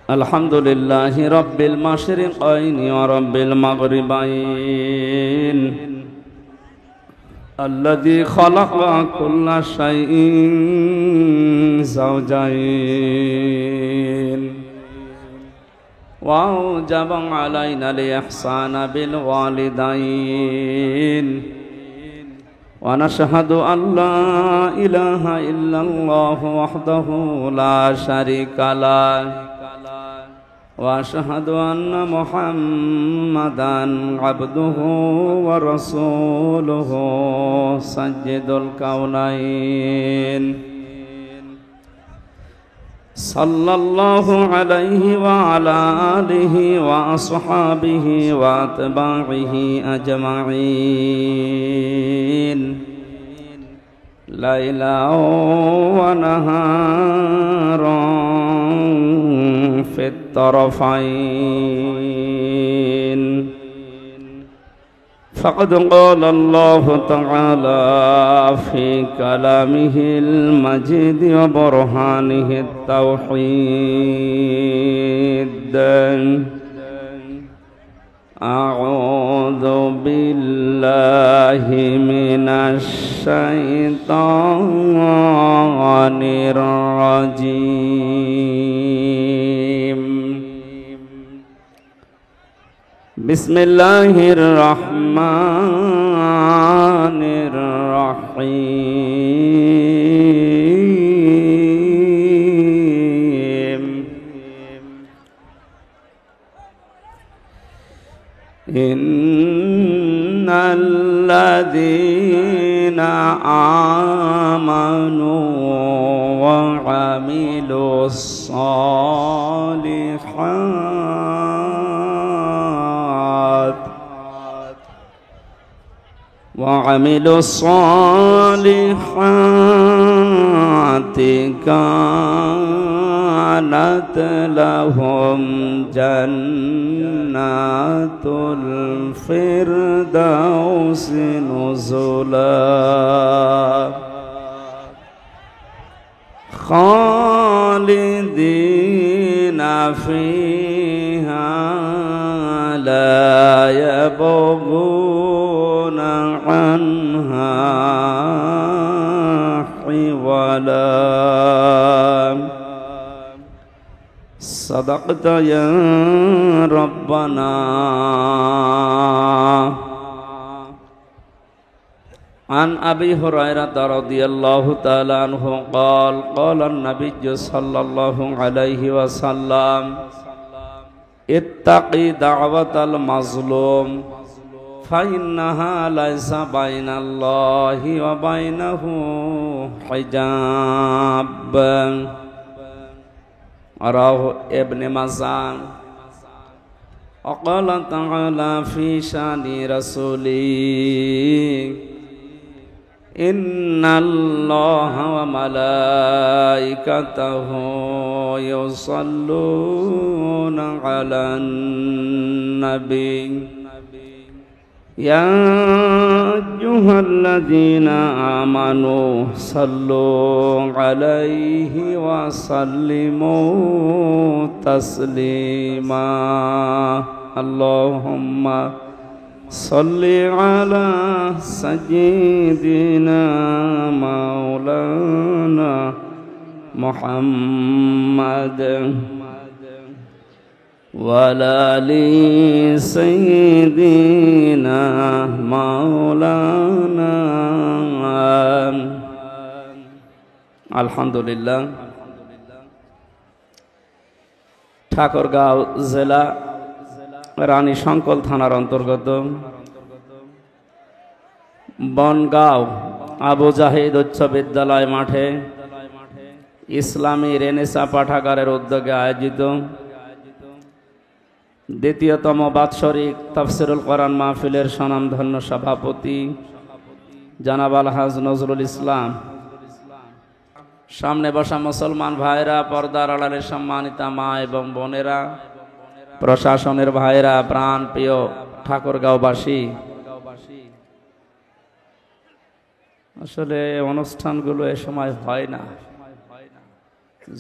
الحمد لله رب المشرقين ورب المغربين الذي خلق كل شيء زوجين وأوجب علينا الإحسان بالوالدين ونشهد أن لا إله إلا الله وحده لا شريك له وأشهد أن محمدًا عبده ورسوله سيد الكونين صلى الله عليه وعلى آله وأصحابه وأتباعه أجمعين ليلا ونهارا في الطرفين فقد قال الله تعالى في كلامه المجيد وبرهانه التوحيد أعوذ بالله من الشيطان الرجيم بسم الله الرحمن الرحيم إن الذين آمنوا وعملوا الصالحات كانت لهم جنات الفردوس نزلا خالدين فيها لا يبغون عنها حولا صدقت يا ربنا. عن أبي هريرة رضي الله تعالى عنه قال قال النبي صلى الله عليه وسلم اتق دعوة المظلوم فإنها ليس بين الله وبينه حجاب رواه ابن ماجه. وقال تعالى في شأن رسوله إن الله وملائكته يصلون على النبي يا أيها الذين آمنوا صلوا عليه وسلموا تسليما اللهم صل على سيدنا مولانا محمد وعلى آل سيدنا مولانا আলহামদুলিল্লাহ। ঠাকুরগাঁও জেলা রানী শঙ্কল থানার অন্তর্গত বনগাঁও আবু জাহিদ উচ্চ বিদ্যালয় মাঠে ইসলামী রেনেসাঁ পাঠাগারের উদ্যোগে আয়োজিত দ্বিতীয়তম বাৎসরিক তাফসিরুল কোরআন মাহফিলের স্বনামধন্য সভাপতি জনাব আলহাজ নজরুল ইসলাম, সামনে বসা মুসলমান ভাইরা, পর্দার আড়ালে সম্মানিতা মা এবং বোনেরা, প্রশাসনের ভাইরা, প্রাণ প্রিয় ঠাকুরগাঁওবাসী, আসলে অনুষ্ঠানগুলো এ সময় হয় না,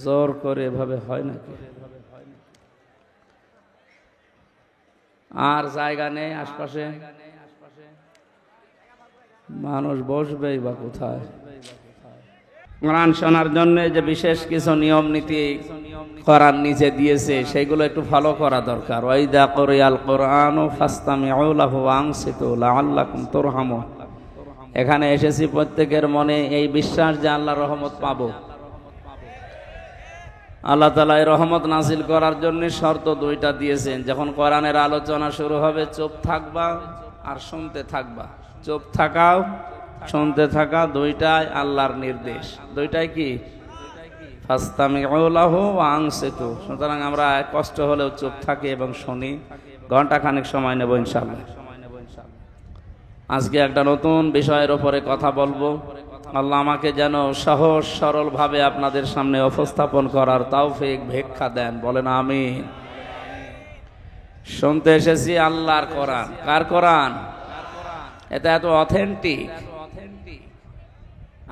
জোর করে এভাবে হয় নাকি? আর জায়গা নেই আশপাশে, মানুষ বসবেই বা কোথায়? কোরআন শোনার জন্য যে বিশেষ কিছু নিয়ম নীতি কোরআন নিচে দিয়েছে সেগুলো একটু ফলো করা দরকার। ওয়াইদা কুরিয়াল কুরআনু ফাসতামিউ লাহু ওয়া আনসিতু লাআল্লাকুম তুরহামুন। এখানে এসেছি প্রত্যেকের মনে এই বিশ্বাস যে আল্লাহর রহমত পাবো। আল্লাহ তাআলা এই রহমত নাজিল করার জন্য শর্ত দুইটা দিয়েছেন। যখন কোরআনের আলোচনা শুরু হবে চুপ থাকবা আর শুনতে থাকবা। চুপ থাকাও শুনতে থাকা দুইটাই আল্লাহর নির্দেশ। দুইটাই কি? ফাসতামিউ লাহু ওয়া আনসিতু। সুতরাং আমরা কষ্ট হলেও চুপ থাকি এবং শুনি। ঘন্টা খানেক সময় নেব ইনশাআল্লাহ। আজকে একটা নতুন বিষয়ের উপরে কথা বলবো। আল্লাহ আমাকে যেন সহজ সরল ভাবে আপনাদের সামনে উপস্থাপন করার তৌফিক ভিক্ষা দেন, বলেন আমিন। শুনতে এসেছি আল্লাহর কোরআন। কার কোরআন? এটা এত অথেন্টিক।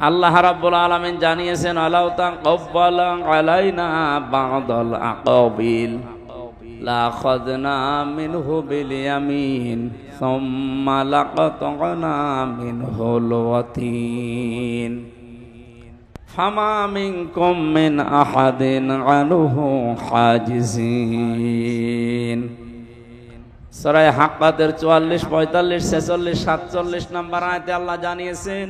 আল্লাহ রাব্বুল আলামিন জানিয়েছেন আলাউ তাকাব্বালা আলাইনা বা'দাল আকাবিল লাখাযনা মিনহু বিল ইয়ামিন সুম্মা লাকাতনা মিনহুল ওয়াতিন ফামা মিনকুম মিন আহাদিন আনহু হাজিজিন। সূরা হাক্কাতের 44, 45, 46, 47 নম্বর আয়াতে আল্লাহ জানিয়েছেন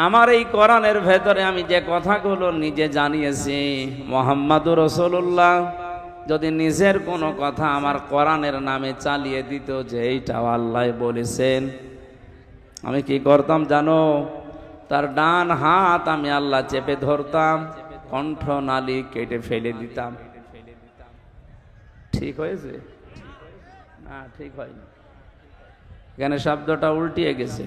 আমার এই কোরআনের ভেতরে আমি যে কথাগুলো নিজে জানিয়েছি, মুহাম্মাদুর রাসূলুল্লাহ যদি নিজের কোনো কথা আমার কোরআনের নামে চালিয়ে দিত যে এইটাও আল্লাহ বলেছেন, আমি কি করতাম জানো? তার ডান হাত আমি আল্লাহ চেপে ধরতাম, কণ্ঠনালী কেটে ফেলে দিতাম। ঠিক হয়েছে? না, ঠিক হয়নি। এখানে শব্দটা উল্টিয়ে গেছে।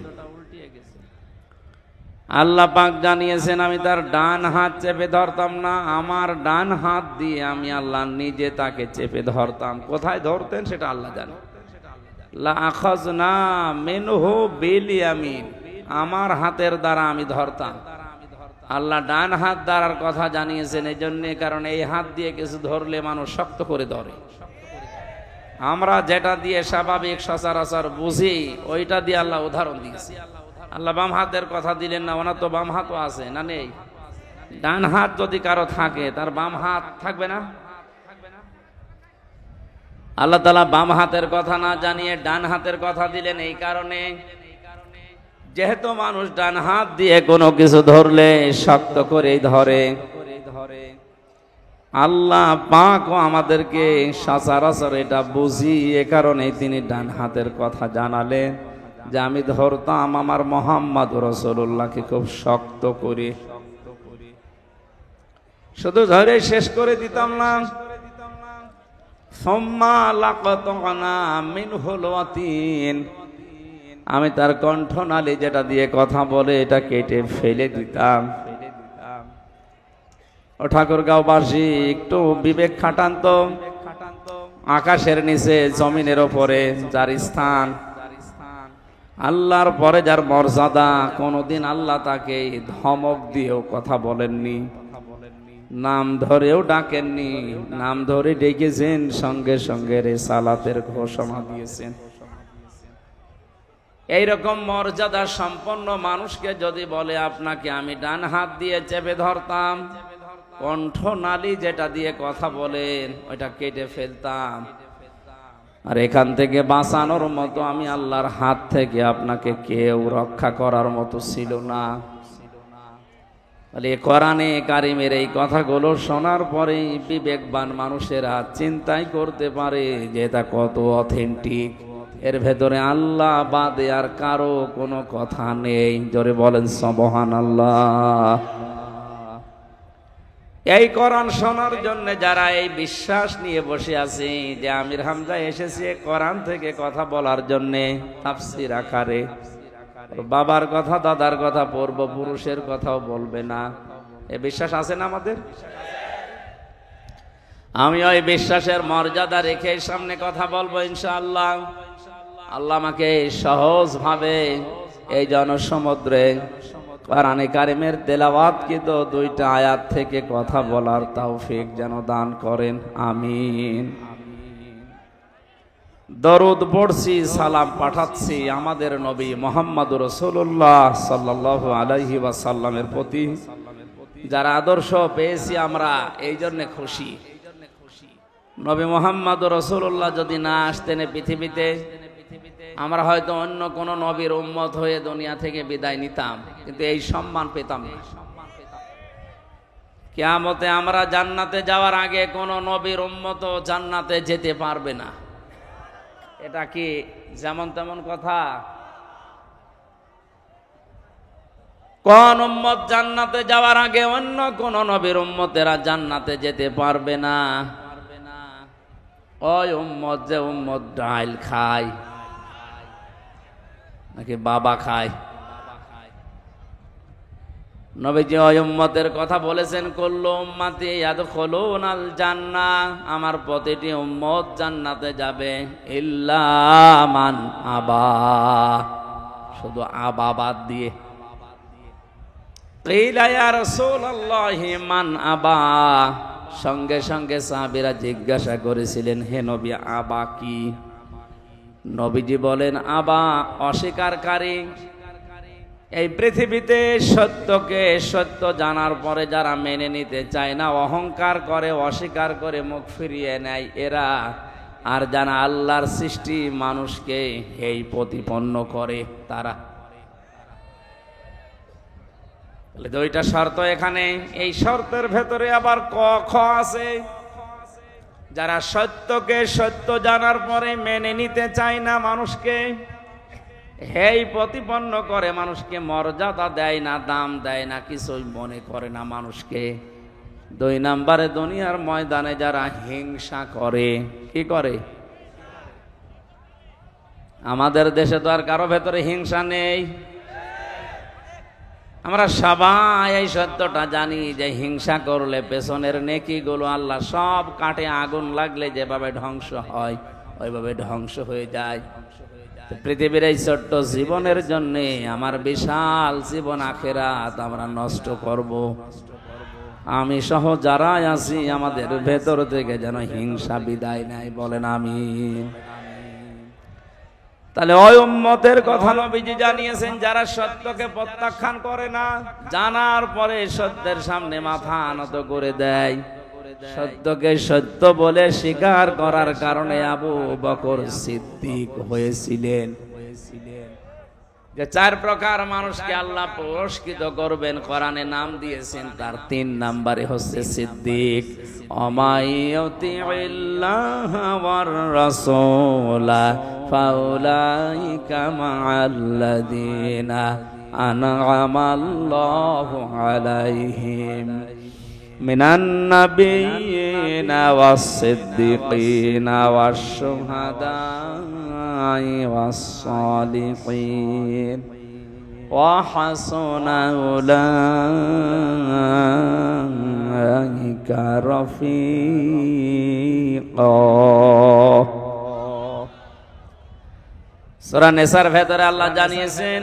আল্লাহ পাক জানিয়েছেন আমি তার ডান হাত চেপে ধরতাম না, আমার ডান হাত দিয়ে আমি আল্লাহ নিজে তাকে চেপে ধরতাম। কোথায় ধরতেন সেটা আল্লাহ জানে। লা আখাযনা মিনহু বিল ইয়ামিন, আমার হাতের দ্বারা আমি ধরতাম। আল্লাহ ডান হাত দ্বারার কথা জানিয়েছেন এই জন্য, কারণ এই হাত দিয়ে কিছু ধরলে মানুষ শক্ত করে ধরে। আমরা যেটা দিয়ে স্বাভাবিক সচরাচর বুঝি ওইটা দিয়ে আল্লাহ উদাহরণ দিয়েছে। আল্লাহ বাম হাতের কথা দিলেন না, ওনার তো বাম হাতও আছে না? নেই? ডান হাত যদি কারো থাকে তার বাম হাত থাকবে না? আল্লাহ তাআলা বাম হাতের কথা না জানিয়ে ডান হাতের কথা দিলেন এই কারণে, যেহেতু মানুষ ডান হাত দিয়ে কোনো কিছু ধরলে শক্ত করে ধরে, আল্লাহ পাকও আমাদেরকে সচরাচর এটা বুঝি, এ কারণে তিনি ডান হাতের কথা জানালেন যে আমি ধরতাম আমার মুহাম্মদ রাসূলুল্লাহকে খুব শক্ত করে, শুধু ধরে শেষ করে দিতাম না। সুম্মা লাকাতনা মিনহুল ওয়াতিন, আমি তার কণ্ঠনালী যেটা দিয়ে কথা বলে এটা কেটে ফেলে দিতাম। ও ঠাকুরগাঁওবাসী একটু বিবেক খাটান তো। আকাশের নিচে জমিনের ওপরে যার স্থান, আল্লাহর পরে যার মর্যাদা, কোনদিন আল্লাহ তাকে ধমক দিয়েও কথা বলেননি, নাম ধরেও ডাকেননি। নাম ধরে ডেকেছেন, সঙ্গে সঙ্গে রিসালাতের ঘোষণা দিয়েছেন। এইরকম মর্যাদা সম্পন্ন মানুষকে যদি বলে আপনাকে আমি ডান হাত দিয়ে চেপে ধরতাম, কণ্ঠনালী যেটা দিয়ে কথা বলেন ওইটা কেটে ফেলতাম, আর এখান থেকে বাঁচানোর মতো আমি আল্লাহর হাত থেকে আপনাকে কেউ রক্ষা করার মতো ছিল না। বলে কোরআনে কারিমের এই কথাগুলো শোনার পরেই বিবেকবান মানুষেরা চিন্তাই করতে পারে যে এটা কত অথেন্টিক, এর ভেতরে আল্লাহ বাদে আর কারো কোনো কথা নেই। জোরে বলেন সুবহানাল্লাহ। এই কোরআন শোনার জন্য যারা এই বিশ্বাস নিয়ে বসে আছে যে আমির হামজা এসেছে কোরআন থেকে কথা বলার জন্য তাফসীর আকারে, বাবার কথা দাদার কথা পূর্বপুরুষের কথাও বলবে না, এই বিশ্বাস আছে না আমাদের? আমি ওই বিশ্বাসের মর্যাদা রেখে সামনে কথা বলবো ইনশাআল্লাহ। আল্লাহ আমাকে সহজ ভাবে এই জনসমুদ্রে কোরআনে কারিমের তেলাওয়াতকৃত দুইটা আয়াত থেকে কথা বলার তৌফিক যেন দান করেন, আমিন। দরুদ পড়ছি, সালাম পাঠাচ্ছি আমাদের নবী মুহাম্মদুর রাসূলুল্লাহ সাল্লাল্লাহু আলাইহি ওয়াসাল্লামের প্রতি, যার আদর্শ পেয়েছি আমরা এই জন্য খুশি। নবী মুহাম্মদুর রাসূলুল্লাহ যদি না আসতেন পৃথিবীতে, আমরা হয়তো অন্য কোন নবীর উম্মত হয়ে দুনিয়া থেকে বিদায় নিতাম, কিন্তু এই সম্মান পেতাম না। কিয়ামতে আমরা জান্নাতে যাওয়ার আগে কোন নবীর উম্মত জান্নাতে যেতে পারবে না। এটা কি যেমন তেমন কথা? কোন উম্মত জান্নাতে যাওয়ার আগে অন্য কোন নবীর উম্মতেরা জান্নাতে যেতে পারবে না। ওই উম্মত যে উম্মত ডাল খায় নাকি বাবা খায়? নবীজি ওই উম্মতের কথা বলেছেন, কুল্লু উম্মতি ইয়াদখুলুনাল জান্নাহ, আমার প্রতিটি উম্মত জান্নাতে যাবে, ইল্লা মান আবা, শুধু আবা বাদ দিয়ে। কিলা ইয়া রাসূলুল্লাহি মান আবা, সঙ্গে সঙ্গে সাহাবীরা জিজ্ঞাসা করেছিলেন, হে নবী আবা কি? নবীজি বলেন, আবা অস্বীকারী। এই পৃথিবীতে সত্যকে সত্য জানার পরে যারা মেনে নিতে চায় না, অহংকার করে, অস্বীকার করে, মুখ ফিরিয়ে নেয়, এরা। আর যারা আল্লাহর সৃষ্টি মানুষকে এই প্রতিপন্ন করে, তারা। দুইটা শর্ত এখানে। এই শর্তের ভেতরে আবার ক খ আছে। যারা সত্যকে সত্য জানার পরে মেনে নিতে চায় না, মানুষকে হেই প্রতিপন্ন করে, মানুষকে মর্যাদা দেয় না, দাম দেয় না, কিছুই মনে করে না মানুষকে। দুই নম্বরে দুনিয়ার ময়দানে যারা হিংসা করে। কি করে? আমাদের দেশে তো আর কারো ভেতরে হিংসা নেই। আমরা সবাই এই সত্যটা জানি যে হিংসা করলে পেছনের নেকিগুলো আল্লাহ সব কাটে, আগুন লাগলে যেভাবে ধ্বংস হয় ওইভাবে ধ্বংস হয়ে যায়। পৃথিবীর এই ছোট্ট জীবনের জন্য আমার বিশাল জীবন আখিরাত আমরা নষ্ট করব। আমি সহ যারা আছি আমাদের ভেতর থেকে যেন হিংসা বিদায় নেয়, বলেন আমিন। তাহলে ওই উম্মতের কথা নবীজি জানিয়েছেন, যারা সত্যকে প্রত্যাখ্যান করে না, জানার পরে সত্যের সামনে মাথা নত করে দেয়। সত্যকে সত্য বলে স্বীকার করার কারণে আবু বকর সিদ্দিক হয়েছিলেন। যে চার প্রকার মানুষকে আল্লাহ পুরস্কৃত করবেন, কোরআনে নাম দিয়েছেন, তার 3 নম্বরে হচ্ছে সিদ্দিক। অমাইয়ুতিল্লাহ ওয়ার রাসূলা ফাউলাইকা মাআল্লাযীনা আন'আমাল্লাহু আলাইহিম মিনান নাবিয়্যিনা ওয়াস-সিদ্দীকিনা ওয়াশ-শুহাদা'i ওয়াস-সালিহিন ওয়া হাসুনা উলাইকা রাফীকা। সূরা নিসার ভেতরে আল্লাহ জানিয়েছেন,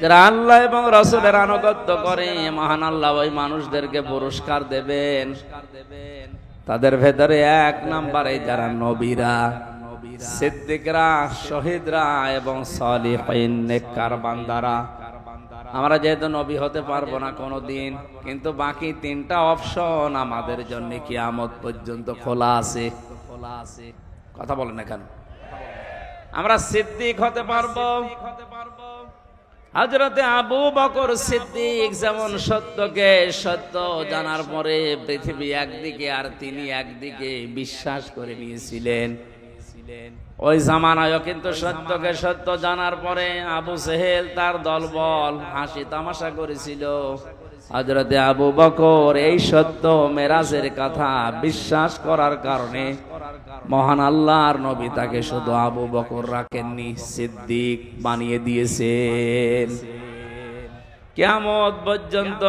যারা আল্লাহ এবং রাসূলের আনুগত্য করে মহান আল্লাহ ওই মানুষদেরকে পুরস্কার দেবেন। তাদের ভেতরে 1 নম্বরে যারা নবীরা, সিদ্দিকরা, শহীদরা এবং সালিহিন নেককার বান্দারা। আমরা যেহেতু নবী হতে পারবো না কোনোদিন, কিন্তু বাকি 3টা অপশন আমাদের জন্য কিয়ামত পর্যন্ত খোলা আছে। কথা বলেন এখানে। আমরা সিদ্দিক হতে পারবো। হযরতে আবু বকর সিদ্দিক যেমন সত্যকে সত্য জানার পরে পৃথিবী একদিকে আর তিনি একদিকে বিশ্বাস করে নিয়েছিলেন। ওই জামানায়ও কিন্তু সত্যকে সত্য জানার পরে আবু জেহেল তার দলবল হাসি তামাশা করেছিল। হযরতে আবু বকর এই সত্য মেরাজের কথা বিশ্বাস করার কারণে মহান আল্লাহর নবী তাকে শুধু আবু বকর রাখেননি, সিদ্দিক বানিয়ে দিয়েছেন। কিয়ামত পর্যন্ত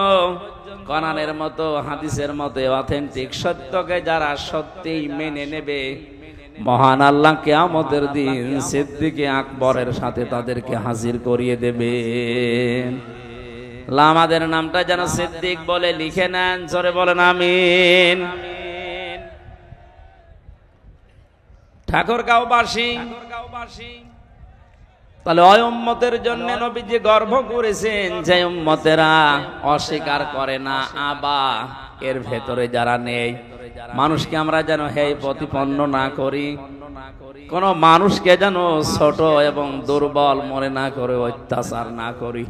কোরআনের মতো হাদিসের মতো অথেন্টিক সত্যকে যারা সত্যিই মেনে নেবে, মহান আল্লাহ কিয়ামতের দিন সিদ্দিকে আকবরের সাথে তাদেরকে হাজির করিয়ে দেবেন। আমাদের নামটা যেন সিদ্দিক বলে লিখে নেন, জোরে বলেন আমিন। ঠাকুরগাঁওবাসী, তাহলে ওই উম্মতের জন্য নবীজি গর্ব করেছেন যে উম্মতেরা অস্বীকার করে না। আবা এর ভেতরে যারা নেই, মানুষকে আমরা যেন হেয় প্রতিপন্ন না করি, কোন মানুষকে যেন ছোট এবং দুর্বল মনে না করে অত্যাচার না করি।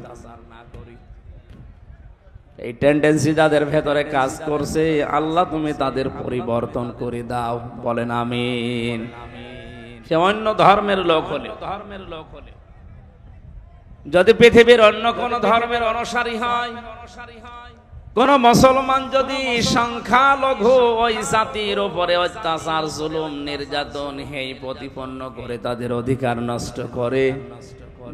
এই টেন্ডেন্সি যাদের ভেতরে কাজ করছে, আল্লাহ তুমি তাদের পরিবর্তন করে দাও, বলেন আমিন। সে অন্য ধর্মের লোক হলে, যদি পৃথিবীর অন্য কোন ধর্মের অনুসারী হয়, কোন মুসলমান যদি সংখ্যালঘু ওই জাতির উপরে অত্যাচার, জুলুম, নির্যাতন, হেয় প্রতিপন্ন করে তাদের অধিকার নষ্ট করে,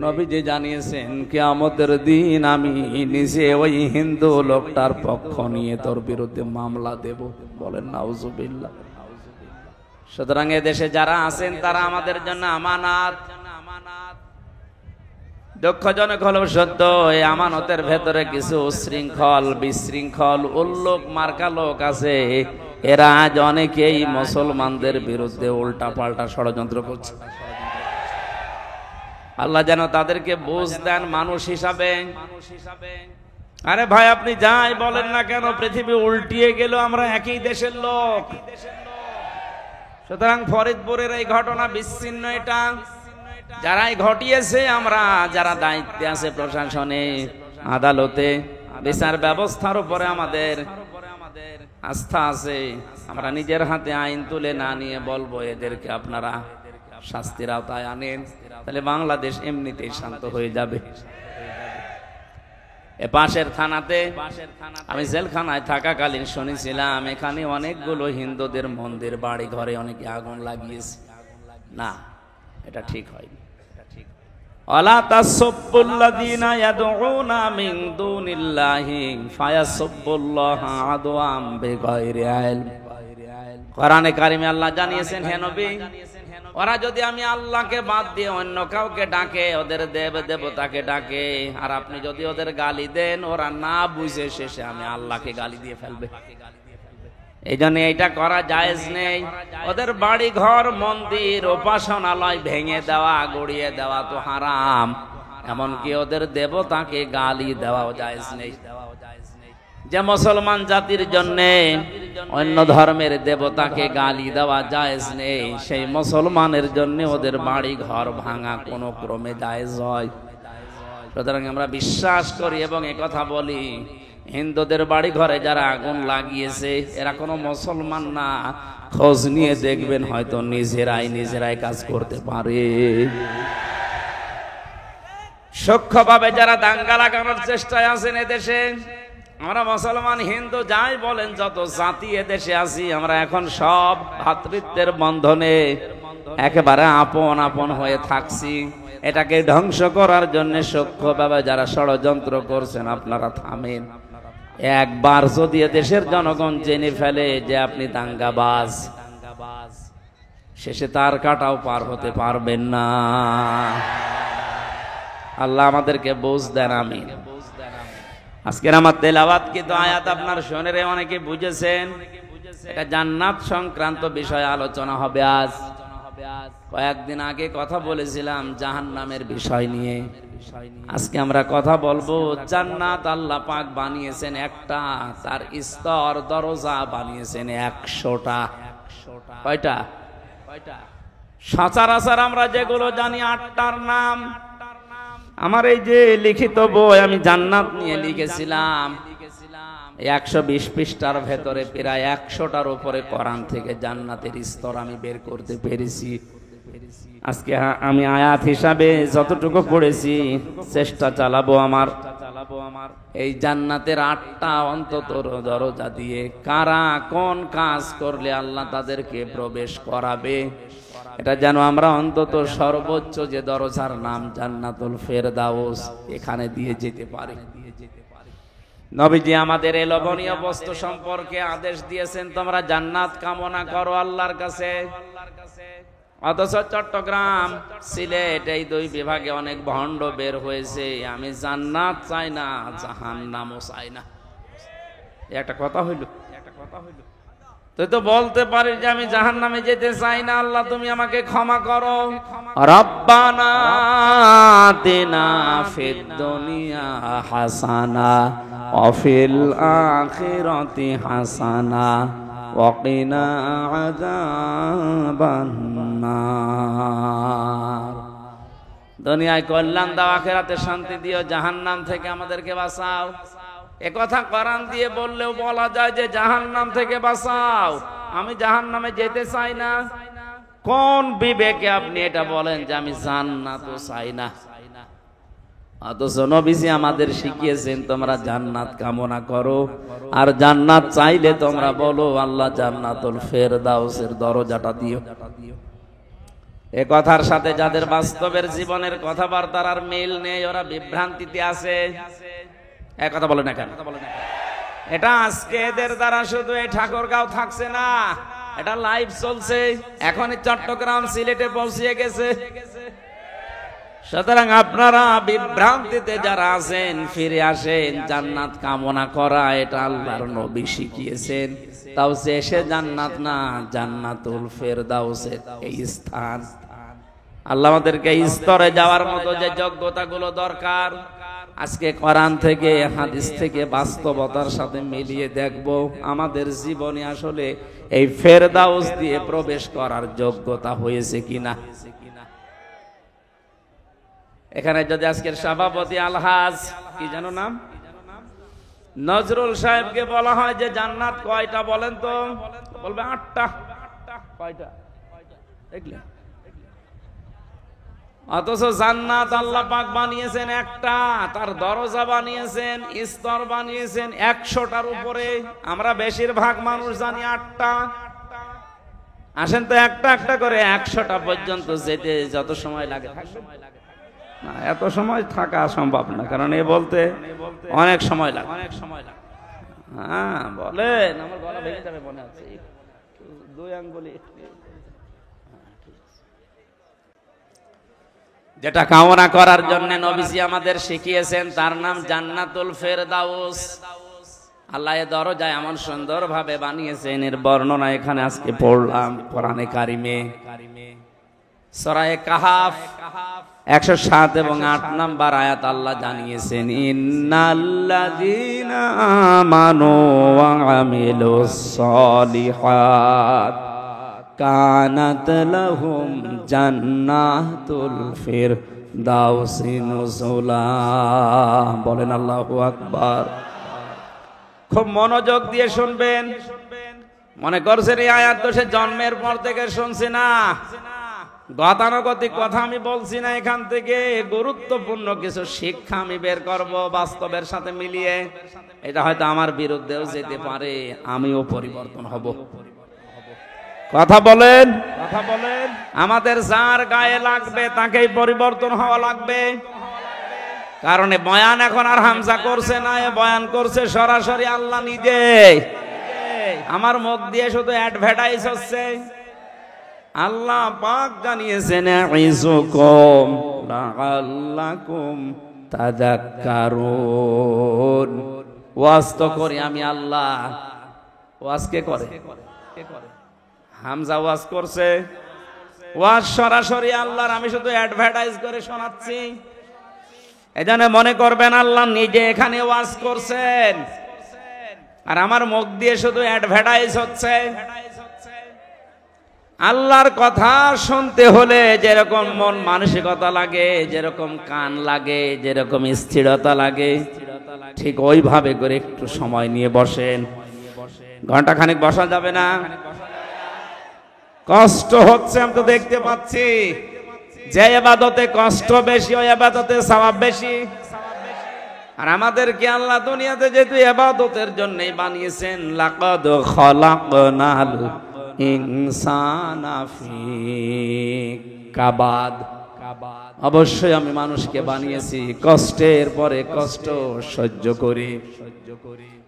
নবীজি জানিয়েছেন কিয়ামতের দিন আমি নিজে ওই হিন্দু লোকটার পক্ষ নিয়ে তোর বিরুদ্ধে মামলা দেব, বলেন নাউজুবিল্লাহ। সুতরাং এদেশে যারা আছেন তারা আমাদের জন্য আমানত। দুঃখজনক হলেও সত্য, এই আমানতের ভেতরে কিছু শৃঙ্খল, বিশৃঙ্খল, উল্লোক মার্কা লোক আছে। এরা আজ অনেকেই মুসলমানদের বিরুদ্ধে উল্টা পাল্টা ষড়যন্ত্র করছে। আল্লাহ যেন তাদেরকে বুঝ দেন মানুষ হিসাবে। আরে ভাই, আপনি যাই বলেন না কেন, পৃথিবী উল্টিয়ে গেল, আমরা একই দেশের লোক। সুতরাং ফরিদপুরের এই ঘটনা বিচ্ছিন্ন, এটা যারাই ঘটিয়েছে, আমরা যারা দায়িত্বে আছে প্রশাসনে, আদালতে, বিচার ব্যবস্থার উপরে আমাদের আস্থা আছে। আমরা নিজের হাতে আইন তুলে না নিয়ে বলবো এদেরকে আপনারা শাস্তির আওতায় আনেন, তাহলে বাংলাদেশ এমনিতেই শান্ত হয়ে যাবে। এ পাশের থানাতে আমি জেলখানায় থাকাকালীন শুনেছিলাম এখানে অনেকগুলো হিন্দুদের মন্দির, বাড়ি ঘরে অনেকে আগুন লাগিয়েছে। না, এটা ঠিক হয়নি। ওয়ালা তাসুবুল্লাযীনা ইয়াদউনা মিন দুনিল্লাহি ফায়াসুবুল্লাহা আদওয়াম বিগাইরি ইলম। কোরআনে কারিমে আল্লাহ জানিয়েছেন, হে নবী, ওরা যদি আমি আল্লাহকে বাদ দিয়ে অন্য কাউকে ডাকে, ওদের দেব দেবতাকে ডাকে, আর আপনি যদি ওদের গালি দেন, ওরা না বুঝে শেষে আমি আল্লাহকে গালি দিয়ে ফেলবে। এই জন্য এইটা করা জায়েজ নেই। ওদের বাড়ি ঘর, মন্দির, উপাসনালয় ভেঙে দেওয়া, গড়িয়ে দেওয়া তো হারাম। এমনকি ওদের দেবতাকে গালি দেওয়াও জায়েজ নেই। যে মুসলমান জাতির জন্য অন্য ধর্মের দেবতাকে গালি দেওয়া জায়েজ নেই, সেই মুসলমানের জন্য ওদের বাড়ি ঘর ভাঙা কোনো ক্রমে জায়েজ হয়। সুতরাং আমরা বিশ্বাস করি এবং একথা বলি, হিন্দুদের বাড়ি ঘরে যারা আগুন লাগিয়েছে এরা কোনো মুসলমান না। খোঁজ নিয়ে দেখবেন হয়তো নিজেরাই কাজ করতে পারে। সূক্ষ্মভাবে যারা দাঙ্গা লাগানোর চেষ্টায় আছেন এদেশে, আমরা মুসলমান হিন্দু যাই বলেন, যত জাতি এদেশে আছি, আমরা এখন সব ভ্রাতৃত্বের বন্ধনে একেবারে আপন আপন হয়ে থাকছি। এটাকে ধ্বংস করার জন্য সূক্ষ্মভাবে যারা ষড়যন্ত্র করছেন, আপনারা থামেন। একবার যদি দেশের জনগণ জেনে ফেলে যে আপনি দাঙ্গাবাজ, শেষে তার কাটাও পার হতে পারবেন না। আল্লাহ আমাদেরকে বুঝ দেন, আমিন। আজকের আমার তেলাওয়াত কিন্তু আয়াত আপনার শোনেরে অনেকে বুঝেছেন। এটা জান্নাত সংক্রান্ত বিষয়ে আলোচনা হবে আজ। কয়েকদিন আগে কথা বলেছিলাম জাহান্নামের বিষয় নিয়ে। আজকে আমরা কথা বলবো জান্নাত আল্লাহ পাক বানিয়েছেন একটা, তার স্তর দরজা বানিয়েছেন 100টা। কয়টা? সচরাচর আমরা যেগুলো জানি 8টার নাম। আমার এই যে লিখিত বই আমি জান্নাত নিয়ে লিখেছিলাম, 120 পৃষ্ঠার ভেতরে প্রায় 100টার উপরে কোরআন থেকে জান্নাতের স্তর আমি বের করতে পেরেছি। আজকে আমি আয়াত হিসাবে যতটুকু পড়েছি চেষ্টা চালাবো আমার এই জান্নাতের 8টা অন্তত দরজা দিয়ে কারা কোন কাজ করলে আল্লাহ তাদেরকে প্রবেশ করাবে, এটা যেন আমরা অন্তত সর্বোচ্চ যে দরজার নাম জান্নাতুল ফেরদাউস এখানে দিয়ে যেতে পারি। নবীজি আমাদের এই লোভনীয় বস্তু সম্পর্কে আদেশ দিয়েছেন, তোমরা জান্নাত কামনা করো আল্লাহর কাছে। অথচ চট্টগ্রাম, সিলেট এই 2 বিভাগে অনেক ভণ্ড বের হয়েছে। আমি জান্নাত চাই না, জাহান্নামও চাই না। একটা কথা হইল। তুই তো বলতে পারিস যে আমি জাহান্নামে যেতে চাই না, আল্লাহ তুমি আমাকে ক্ষমা করো। রব্বানা আতিনা ফিদ দুনিয়া হাসানা ওয়া ফিল আখিরাতি হাসানা ওয়া কিনা আযাবান নার। দুনিয়ায় কল্যাণ দাও, আখিরাতে শান্তি দিও, জাহান্নাম থেকে আমাদেরকে বাঁচাও। একথা কোরআন দিয়ে বললেও বলা যায় যে জাহান্নাম থেকে বাঁচাও, আমি জাহান্নামে যেতে চাই না। কোন বিবেকে আপনি এটা বলেন যে আমি জান্নাত চাই না? অথচ নবীজি আমাদের শিখিয়েছেন তোমরা জান্নাত কামনা করো, আর জান্নাত চাইলে তোমরা বলো আল্লাহ জান্নাতুল ফেরদাউসের দরজাটা দিও। এ কথার সাথে যাদের বাস্তবের জীবনের কথাবার্তার আর মিল নেই, ওরা বিভ্রান্তিতে আছে। এক কথা বলে না কেন? এটা আজকে এদের দ্বারা শুধু এই ঠাকুরগাঁও থাকছে না, এটা লাইভ চলছে, এখনই চট্টগ্রাম সিলেটে পৌঁছে গেছে। সুতরাং আপনারা বিভ্রান্তিতে যারা আছেন ফিরে আসেন। জান্নাত কামনা করা এটা আল্লাহর নবী শিখিয়েছেন, তাও সে জান্নাত না, জান্নাতুল ফেরদাউসের এই স্থান। আল্লাহ আমাদেরকে স্তরে যাওয়ার মতো যে যোগ্যতাগুলো দরকার আজকে কোরআন থেকে হাদিস থেকে বাস্তবতার সাথে মিলিয়ে দেখব আমাদের জীবনে আসলে এই ফেরদাউস দিয়ে প্রবেশ করার যোগ্যতা হয়েছে কিনা। এখানে যদি আজকের সভাপতি আলহাজ কি জানো নাম নজরুল সাহেবকে বলা হয় যে জান্নাত কয়টা বলেন তো, বলবে 8টা। কয়টা দেখলেন? অথচ জান্নাত আল্লাহ পাক বানিয়েছেন একটা, তার দরজা বানিয়েছেন, স্তর বানিয়েছেন 100টার উপরে। আমরা বেশিরভাগ মানুষ জানি 8টা। আসেন তো একটা একটা করে 100টা পর্যন্ত যেতে যত সময় লাগে থাকবে না, এত সময় থাকা সম্ভব না, কারণ এ বলতে অনেক সময় লাগে। হ্যাঁ বলেন, আমার গলা ভেঙে যাবে মনে হচ্ছে। 2 আঙ্গুলি যেটা কামনা করার জন্য নবীজি আমাদের শিখিয়েছেন তার নাম জান্নাতুল ফেরদাউস। আল্লাহ এ দরজা এমন সুন্দর ভাবে বানিয়েছেন, এর বর্ণনা এখানে আজকে পড়লাম কোরআনে কারিমে। সূরা কাহাফ 107 এবং 8 নম্বর আয়াত আল্লাহ জানিয়েছেন, ইন্নাল্লাযীনা আমানু ওয়া আমিলুস সালিহাত কানাত লাহুম জান্নাতুল ফিরদাউসি নুজুলা। বলেন আল্লাহু আকবার। খুব মনোযোগ দিয়ে শুনবেন। মনে করছেন এই আয়াত তো সে জন্মের পর থেকে শুনছি না, গতানুগতিক কথা আমি বলছি না, এখান থেকে গুরুত্বপূর্ণ কিছু শিক্ষা আমি বের করব বাস্তবের সাথে মিলিয়ে। এটা হয়তো আমার বিরুদ্ধেও যেতে পারে, আমিও পরিবর্তন হব। কথা বলেন, কথা বলেন। আমাদের যার গায়ে লাগবে তাকেই পরিবর্তন হওয়া লাগবে। কারণ বয়ান এখন আর হামজা করছে না, বয়ান করছে সরাসরি আল্লাহ নিজে। আমার মুখ দিয়ে শুধু অ্যাডভার্টাইজ হচ্ছে। আল্লাহ পাক জানিয়েছেন ইযুকুম লাআল্লাকুম তাযাক্কারুন। ওয়াজ তো করি আমি আল্লাহ, ওয়াজ কে করে? হামজা ওয়াজ করছে, ওয়াজ সরাসরি আল্লাহর, আমি শুধু অ্যাডভার্টাইজ করে শোনাচ্ছি। এজন্য মনে করবেন আল্লাহ নিজে এখানে ওয়াজ করছেন, আর আমার মুখ দিয়ে শুধু অ্যাডভার্টাইজ হচ্ছে। আল্লাহর কথা শুনতে হলে যেরকম মন মানসিকতা লাগে, যেরকম কান লাগে, যেরকম স্থিরতা লাগে, ঠিক ওইভাবে করে একটু সময় নিয়ে বসেন। ঘন্টা খানিক বসা যাবে না, কষ্ট হচ্ছে আমি তো দেখতে পাচ্ছি। যে ইবাদতে কষ্ট বেশি ওই ইবাদতে সওয়াব বেশি। আর আমাদেরকে আল্লাহ দুনিয়াতে যেহেতু ইবাদতের জন্যই বানিয়েছেন, লাকাদ খালাকনাল ইনসানা ফি কাবাদ, অবশ্যই আমি মানুষকে বানিয়েছি কষ্টের পরে কষ্ট সহ্য করে।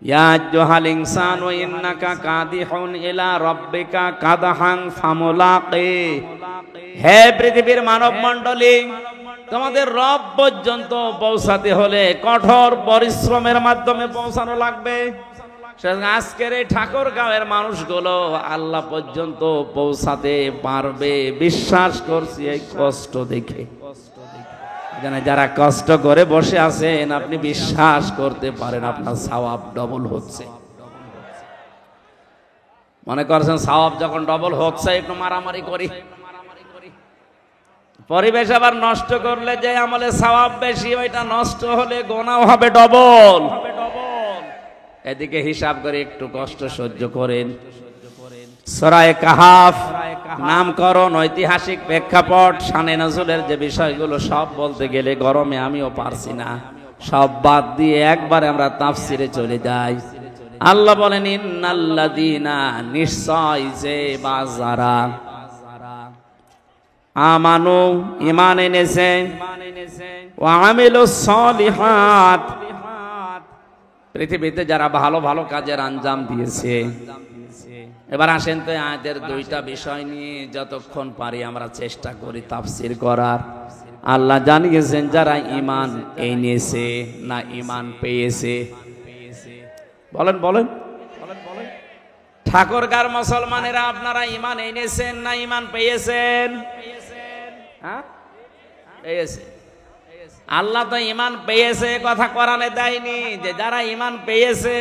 ইয়া আইয়ুহাল ইনসানু ইন্নাকা কাদিহুন ইলা রাব্বিকা কাদহান ফামুলাকি। হে পৃথিবীর মানব মণ্ডলী, তোমাদের রব পর্যন্ত পৌঁছাতে হলে কঠোর পরিশ্রমের মাধ্যমে পৌঁছানো লাগবে। আজকের এই ঠাকুরগাঁওয়ের মানুষগুলো আল্লাহ পর্যন্ত পৌঁছাতে পারবে বিশ্বাস করছি এই কষ্ট দেখে। যারা কষ্ট করে বসে আছেন আপনি বিশ্বাস করতে পারেন আপনার সওয়াব ডবল হচ্ছে। মনে করছেন সওয়াব যখন ডবল হচ্ছে একটু মারামারি করি, পরিবেশ আবার নষ্ট করলে যে আমলে সওয়াব বেশি ওইটা নষ্ট হলে গুনাহ হবে ডবল। এদিকে হিসাব করে একটু কষ্ট সহ্য করেন। সূরা কাহাফ নামকরণ, ঐতিহাসিক প্রেক্ষাপট, শানে নজুলের যে বিষয়গুলো সব বলতে গেলে গরমে আমিও পারছি না, সব বাদ দিয়ে একবারে আমরা তাফসিরে চলে যাই। আল্লাহ বলেন ইন্নাল্লাযীনা, নিশ্চয় যে বাজারা, আমানু ঈমান এনেছে, ওয়া আমিলুস সলিহাত, পৃথিবীতে যারা ভালো ভালো কাজের আঞ্জাম দিয়েছে। এবার আসেন তো আয়াতের দুইটা বিষয় নিয়ে যতক্ষণ পারি আমরা চেষ্টা করি তাফসির করার। আল্লাহ জানিয়েছেন যারা ঈমান এনেছে না ঈমান পেয়েছে? বলেন বলেন ঠাকুরগার মুসলমানেরা আপনারা ঈমান এনেছেন না ঈমান পেয়েছেন? হ্যাঁ, পেয়েছে। আল্লাহ তো ঈমান পেয়েছে কথা কোরআনে দেয়নি যে যারা ঈমান পেয়েছে,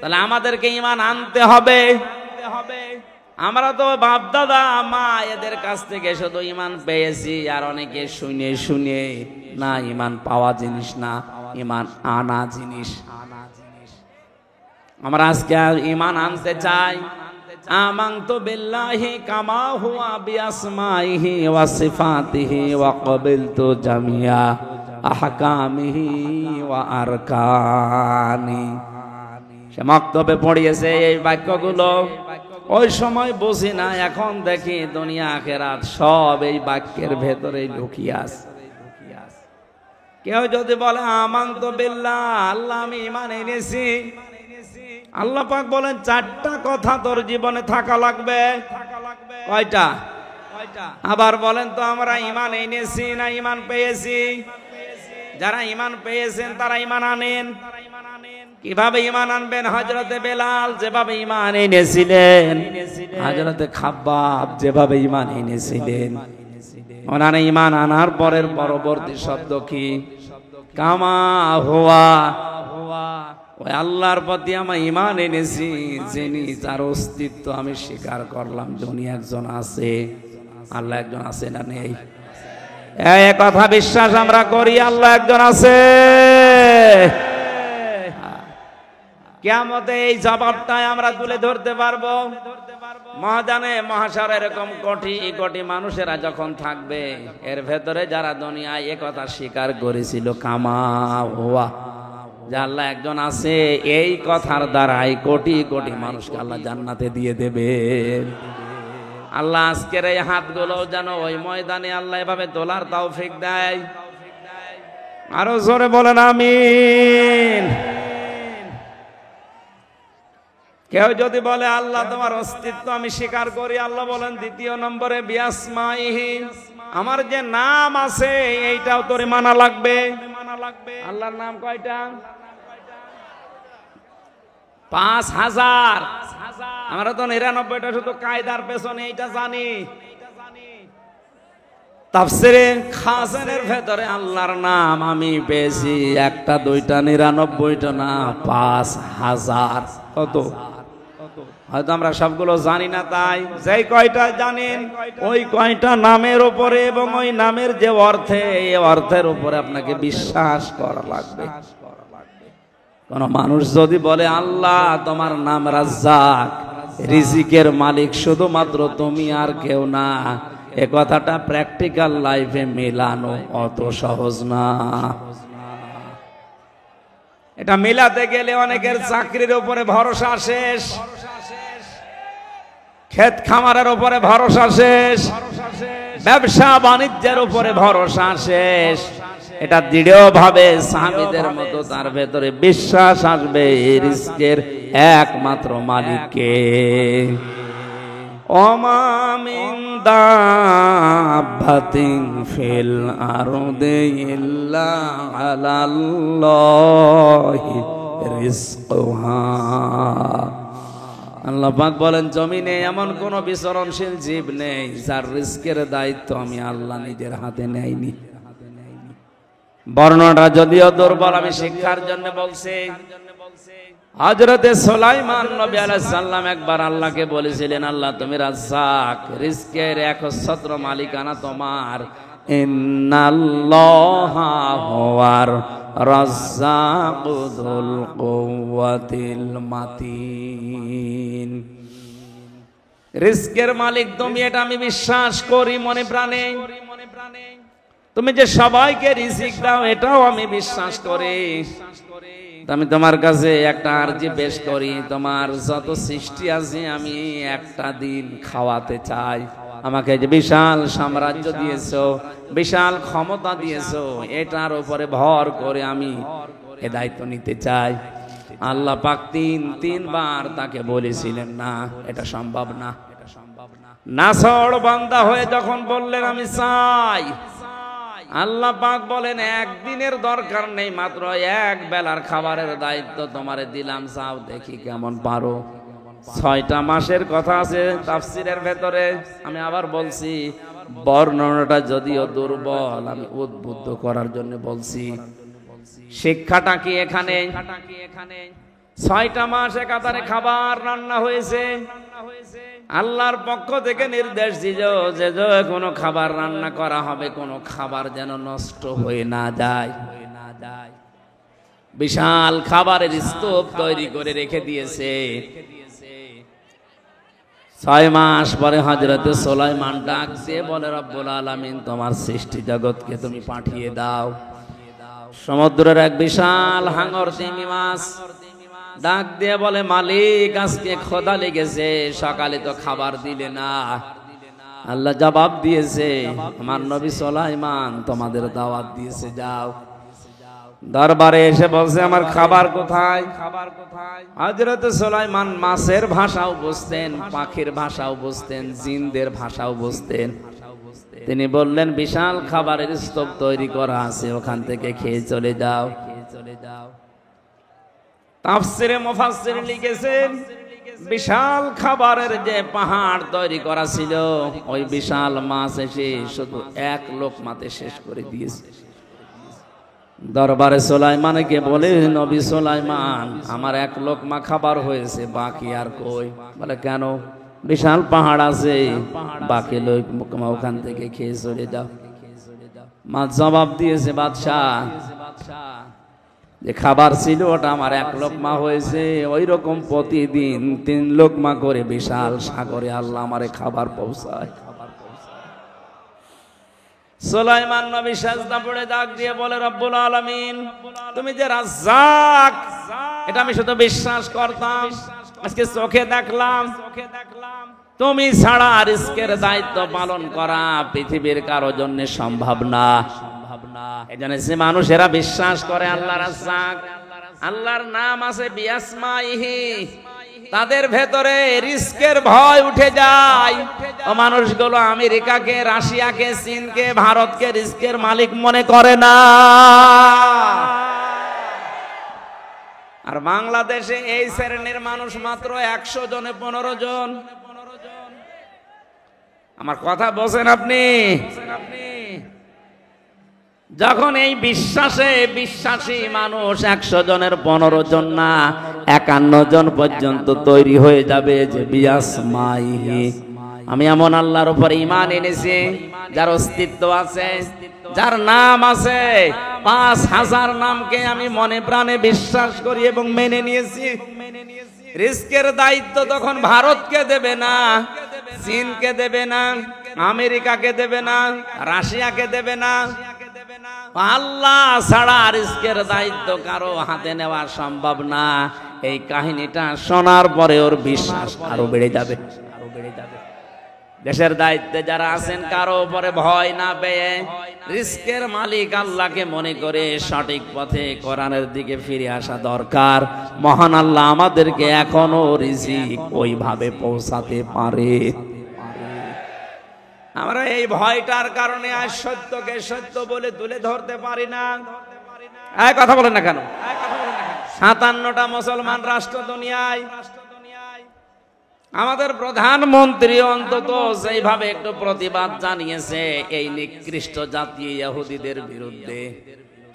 তাহলে আমাদেরকে ঈমান আনতে হবে। আমরা তো বাপ দাদা মা এদের কাছ থেকে শুধু ঈমান পেয়েছি, আর অনেকে শুনে শুনে না, ঈমান পাওয়া জিনিস না, ঈমান আনা জিনিস। আমরা আজকে ঈমান আনতে চাই। আমানতু বিল্লাহি কামা হুয়া বিআসমাইহি ওয়া সিফাতিহি ওয়া ক্বাবিলতু জামিয়া আহকামিহি ওয়া আরকানি। সে মক্তবে পড়িয়েছে এই বাক্যগুলো, ওই সময় বুঝি না, এখন দেখি দুনিয়া আখিরাত সব এই বাক্যের ভেতরে লুকিয়ে আছে। কেউ যদি বলে আমানতু বিল্লাহ, আল্লাহ আমি ঈমান এনেছি, আল্লাহ পাক বলেন চারটা কথা তোর জীবনে থাকা লাগবে। কয়টা? আবার বলেন তো আমরা ঈমান এনেছি না ঈমান পেয়েছি? যারা ঈমান পেয়েছেন তারা ঈমান আনেন। কিভাবে ঈমান আনবেন? হযরতে বেলাল যেভাবে ঈমান এনেছিলেন, হযরতে খাব্বাব যেভাবে ঈমান এনেছিলেন, ওনারা ঈমান আনার পরের পরবর্তী শব্দ কি? কামা হুয়া, ওই আল্লাহর প্রতি আমি ঈমান এনেছি, যিনি যার অস্তিত্ব আমি স্বীকার করলাম, যিনি একজন আছে। আল্লাহ একজন আছে না নেই? এই কথা বিশ্বাস আমরা করি, আল্লাহ একজন আছে। কিয়ামতে এই জবাবটাই আমরা তুলে ধরতে পারবো। ময়দানে মহাশার এরকম কোটি কোটি মানুষেরা যখন থাকবে, এর ভেতরে যারা দুনিয়ায় এ কথা স্বীকার করেছিল কামা হুয়া, যে আল্লাহ একজন আছে, এই কথার দ্বারাই কোটি কোটি মানুষকে আল্লাহ জান্নাতে দিয়ে দেবে। আল্লাহ আজকের এই হাতগুলো যেন ওই ময়দানে আল্লাহ এভাবে তোলার তৌফিক দেয়। আরো জোরে বলেন আমিন। কেউ যদি বলে আল্লাহ তোমার অস্তিত্ব আমি স্বীকার করি, আল্লাহ বলেন দ্বিতীয় নম্বরে বিআসমাইহি, আমার যে নাম আছে এইটাও তোরে মানা লাগবে। আল্লাহর নাম কয়টা? 5000। আমরা তো 99টা শুধু কায়দার পেছনে এইটা জানি। তাফসীরে খাজানের ভেতরে আল্লাহর নাম আমি পেয়েছি একটা দুইটা 99টা না, 5000। কত? হয়তো আমরা সবগুলো জানি না, তাই যেই কয়টা জানেন ওই কয়টা নামের উপরে এবং ওই নামের যে অর্থে, এই অর্থের উপরে আপনাকে বিশ্বাস করা লাগবে। কোন মানুষ যদি বলে আল্লাহ তোমার নাম রাজ্জাক, রিজিকের মালিক শুধুমাত্র তুমি আর কেউ না, এ কথাটা প্র্যাকটিক্যাল লাইফে মেলানো অত সহজ না। এটা মেলাতে গেলে অনেকের চাকরির উপরে ভরসা শেষ, ক্ষেত খামারের উপরে ভরসা শেষ, ব্যবসা বাণিজ্যের উপরে ভরসা শেষ। এটা দৃঢ়ভাবে সাহাবীদের মতো তার ভেতরে বিশ্বাস আসবে রিজকের একমাত্র মালিককে। ওমা মিন দাব্বাতিন ফিল আরদি ইল্লা আলাল্লাহি রিজকুহা। আল্লাহ পাক বলেন জমিনে এমন কোন বিচরণশীল জীব নেই যার রিজকের দায়িত্ব আমি আল্লাহ নিজের হাতে নেইনি। বর্ণনাটা যদিও দুর্বল, আমি শিক্ষার জন্য বলছি। হযরতে সুলাইমান নবী আলাইহিস সালাম একবার আল্লাহকে বলেছিলেন, আল্লাহ তুমি রাজ্জাক, রিজকের একচ্ছত্র মালিকানা তোমার। ইন্নাল্লাহা হুয়ার রাজ্জাকু যুল কুওয়াতিল মাতিন। রিজকের মালিক তুমি, এটা আমি বিশ্বাস করি মনে প্রাণে। তুমি যে সবাইকে রিজিক দাও এটাও আমি বিশ্বাস করি। আমি তোমার কাছে একটা আরজি পেশ করি, তোমার যত সৃষ্টি আছে আমি একটা দিন খাওয়াতে চাই। আমাকে যে বিশাল সাম্রাজ্য দিয়েছো, বিশাল ক্ষমতা দিয়েছো, এটার উপরে ভর করে আমি এ দায়িত্ব নিতে চাই। আল্লাহ পাক তিনবার তাকে বলেছিলেন না, এটা সম্ভব না। নাছড় বান্দা হয়ে যখন বললেন আমি চাই, আল্লাহ পাক বলেন একদিনের দরকার নেই, মাত্র এক বেলার খাবারের দায়িত্ব তোমারে দিলাম, চাও দেখি কেমন পারো। 6টা মাসের কথা আছে তাফসীরের ভেতরে। আমি আবার বলছি, বর্ণনাটা যদিও দুর্বল, আমি উদ্বুদ্ধ করার জন্য বলছি। শিক্ষাটা কি এখানে? 6টা মাস একাধারে খাবার রান্না হয়েছে। আল্লাহর পক্ষ থেকে নির্দেশ দিল যে কোনো খাবার রান্না করা হবে, কোনো খাবার যেন নষ্ট হয়ে না যায়। বিশাল খাবারের স্তূপ তৈরি করে রেখে দিয়েছে। 6 মাস পরে হযরতে সুলাইমান ডাক দিয়ে বলে, রব্বুল আলামিন তোমার সৃষ্টি জগৎকে তুমি পাঠিয়ে দাও। সমুদ্রের এক বিশাল হাঙর তিমি মাছ ডাক দিয়ে বলে, মালিক আজকে ক্ষুধা লেগেছে, সকালে তো খাবার দিলে না। আল্লাহ জবাব দিয়েছে, আমার নবী সুলাইমান তোমাদের দাওয়াত দিয়েছে, যাও। দরবারে এসে বলছে, আমার খাবার কোথায়? হযরতে সুলাইমান মাছের ভাষাও বুঝতেন, পাখির ভাষাও বুঝতেন, জিনদের ভাষাও বুঝতেন। তিনি বললেন, বিশাল খাবারের স্তূপ তৈরি করা আছে, ওখান থেকে খেয়ে চলে যাও। তাফসীরে মুফাসসির লিখেছেন, বিশাল খাবারের যে পাহাড় তৈরি করা ছিল, ওই বিশাল মাছ এসে শুধু এক লোকমাতে শেষ করে দিয়েছে। দরবারে সুলাইমানকে বলে, নবী সুলাইমান আমার এক লোকমা খাবার হয়েছে, বাকি আর কই? বলে কেন? বিশাল পাহাড় আছে, বাকি লোকমা ওখান থেকে খেয়ে চলে যাও। মাছ জবাব দিয়েছে, বাদশাহ যে খাবার ছিল ওটা আমার এক লোকমা হয়েছে, ওই রকম প্রতিদিন 3 লোকমা করে বিশাল সাগরে আল্লাহ আমারে খাবার পৌঁছায়। সুলাইমান নবী সাজদা পড়ে ডাক দিয়ে বলে, রব্বুল আলামিন তুমি যে রাজ্জাক, এটা আমি শুধু বিশ্বাস করতাম, আজকে চোখে দেখলাম। তুমি ছাড়া রিজকের দায়িত্ব পালন করা পৃথিবীর কারো জন্য সম্ভব না। এজন্য যে মানুষেরা বিশ্বাস করে আল্লাহ রাজ্জাক, আল্লাহর নাম আছে বিআসমাইহি, তাদের ভেতরে রিজকের ভয় উঠে যায়। ও মানুষগুলো আমেরিকাকে, রাশিয়াকে, চীনকে, ভারতকে রিজকের মালিক মনে করে না। আর বাংলাদেশে এই শ্রেণীর মানুষ মাত্র 100 জনে 15 জন। আমার কথা বোঝেন আপনি? যখন এই বিশ্বাসে বিশ্বাসী মানুষ 100 জনের 15 জন না 51 জন পর্যন্ত তৈরি হয়ে যাবে যে বিআসমাইহি, আমি এমন আল্লাহর উপর ঈমান এনেছি যার অস্তিত্ব আছে, যার নাম আছে, 5000 নামকে আমি মনে প্রাণে বিশ্বাস করি এবং মেনে নিয়েছি। রিজকের দায়িত্ব তখন ভারতকে দেবে না, চীনকে দেবে না, আমেরিকাকে দেবে না, রাশিয়াকে দেবে না। আল্লাহ ছাড়া রিজকের দায়িত্ব কারো হাতে নেওয়া সম্ভব না। এই কাহিনীটা শোনার পরে ওর বিশ্বাস আরো বেড়ে যাবে। দেশের দায়িত্বে যারা আছেন কারো উপরে ভয় না পেয়ে রিজকের মালিক আল্লাহকে মনে করে সঠিক পথে কোরআনের দিকে ফিরে আসা দরকার। মহান আল্লাহ আমাদেরকে এখনো রিজিক ওইভাবে পৌঁছাতে পারে। আমরা এই ভয়টার কারণে আজ সত্যকে সত্য বলে তুলে ধরতে পারি না। কথা বলেন না কেন? 57টা মুসলমান রাষ্ট্র দুনিয়ায়। আমাদের প্রধানমন্ত্রী অন্তত সেইভাবে একটু প্রতিবাদ জানিয়েছে এই নিকৃষ্ট জাতীয় ইহুদিদের বিরুদ্ধে।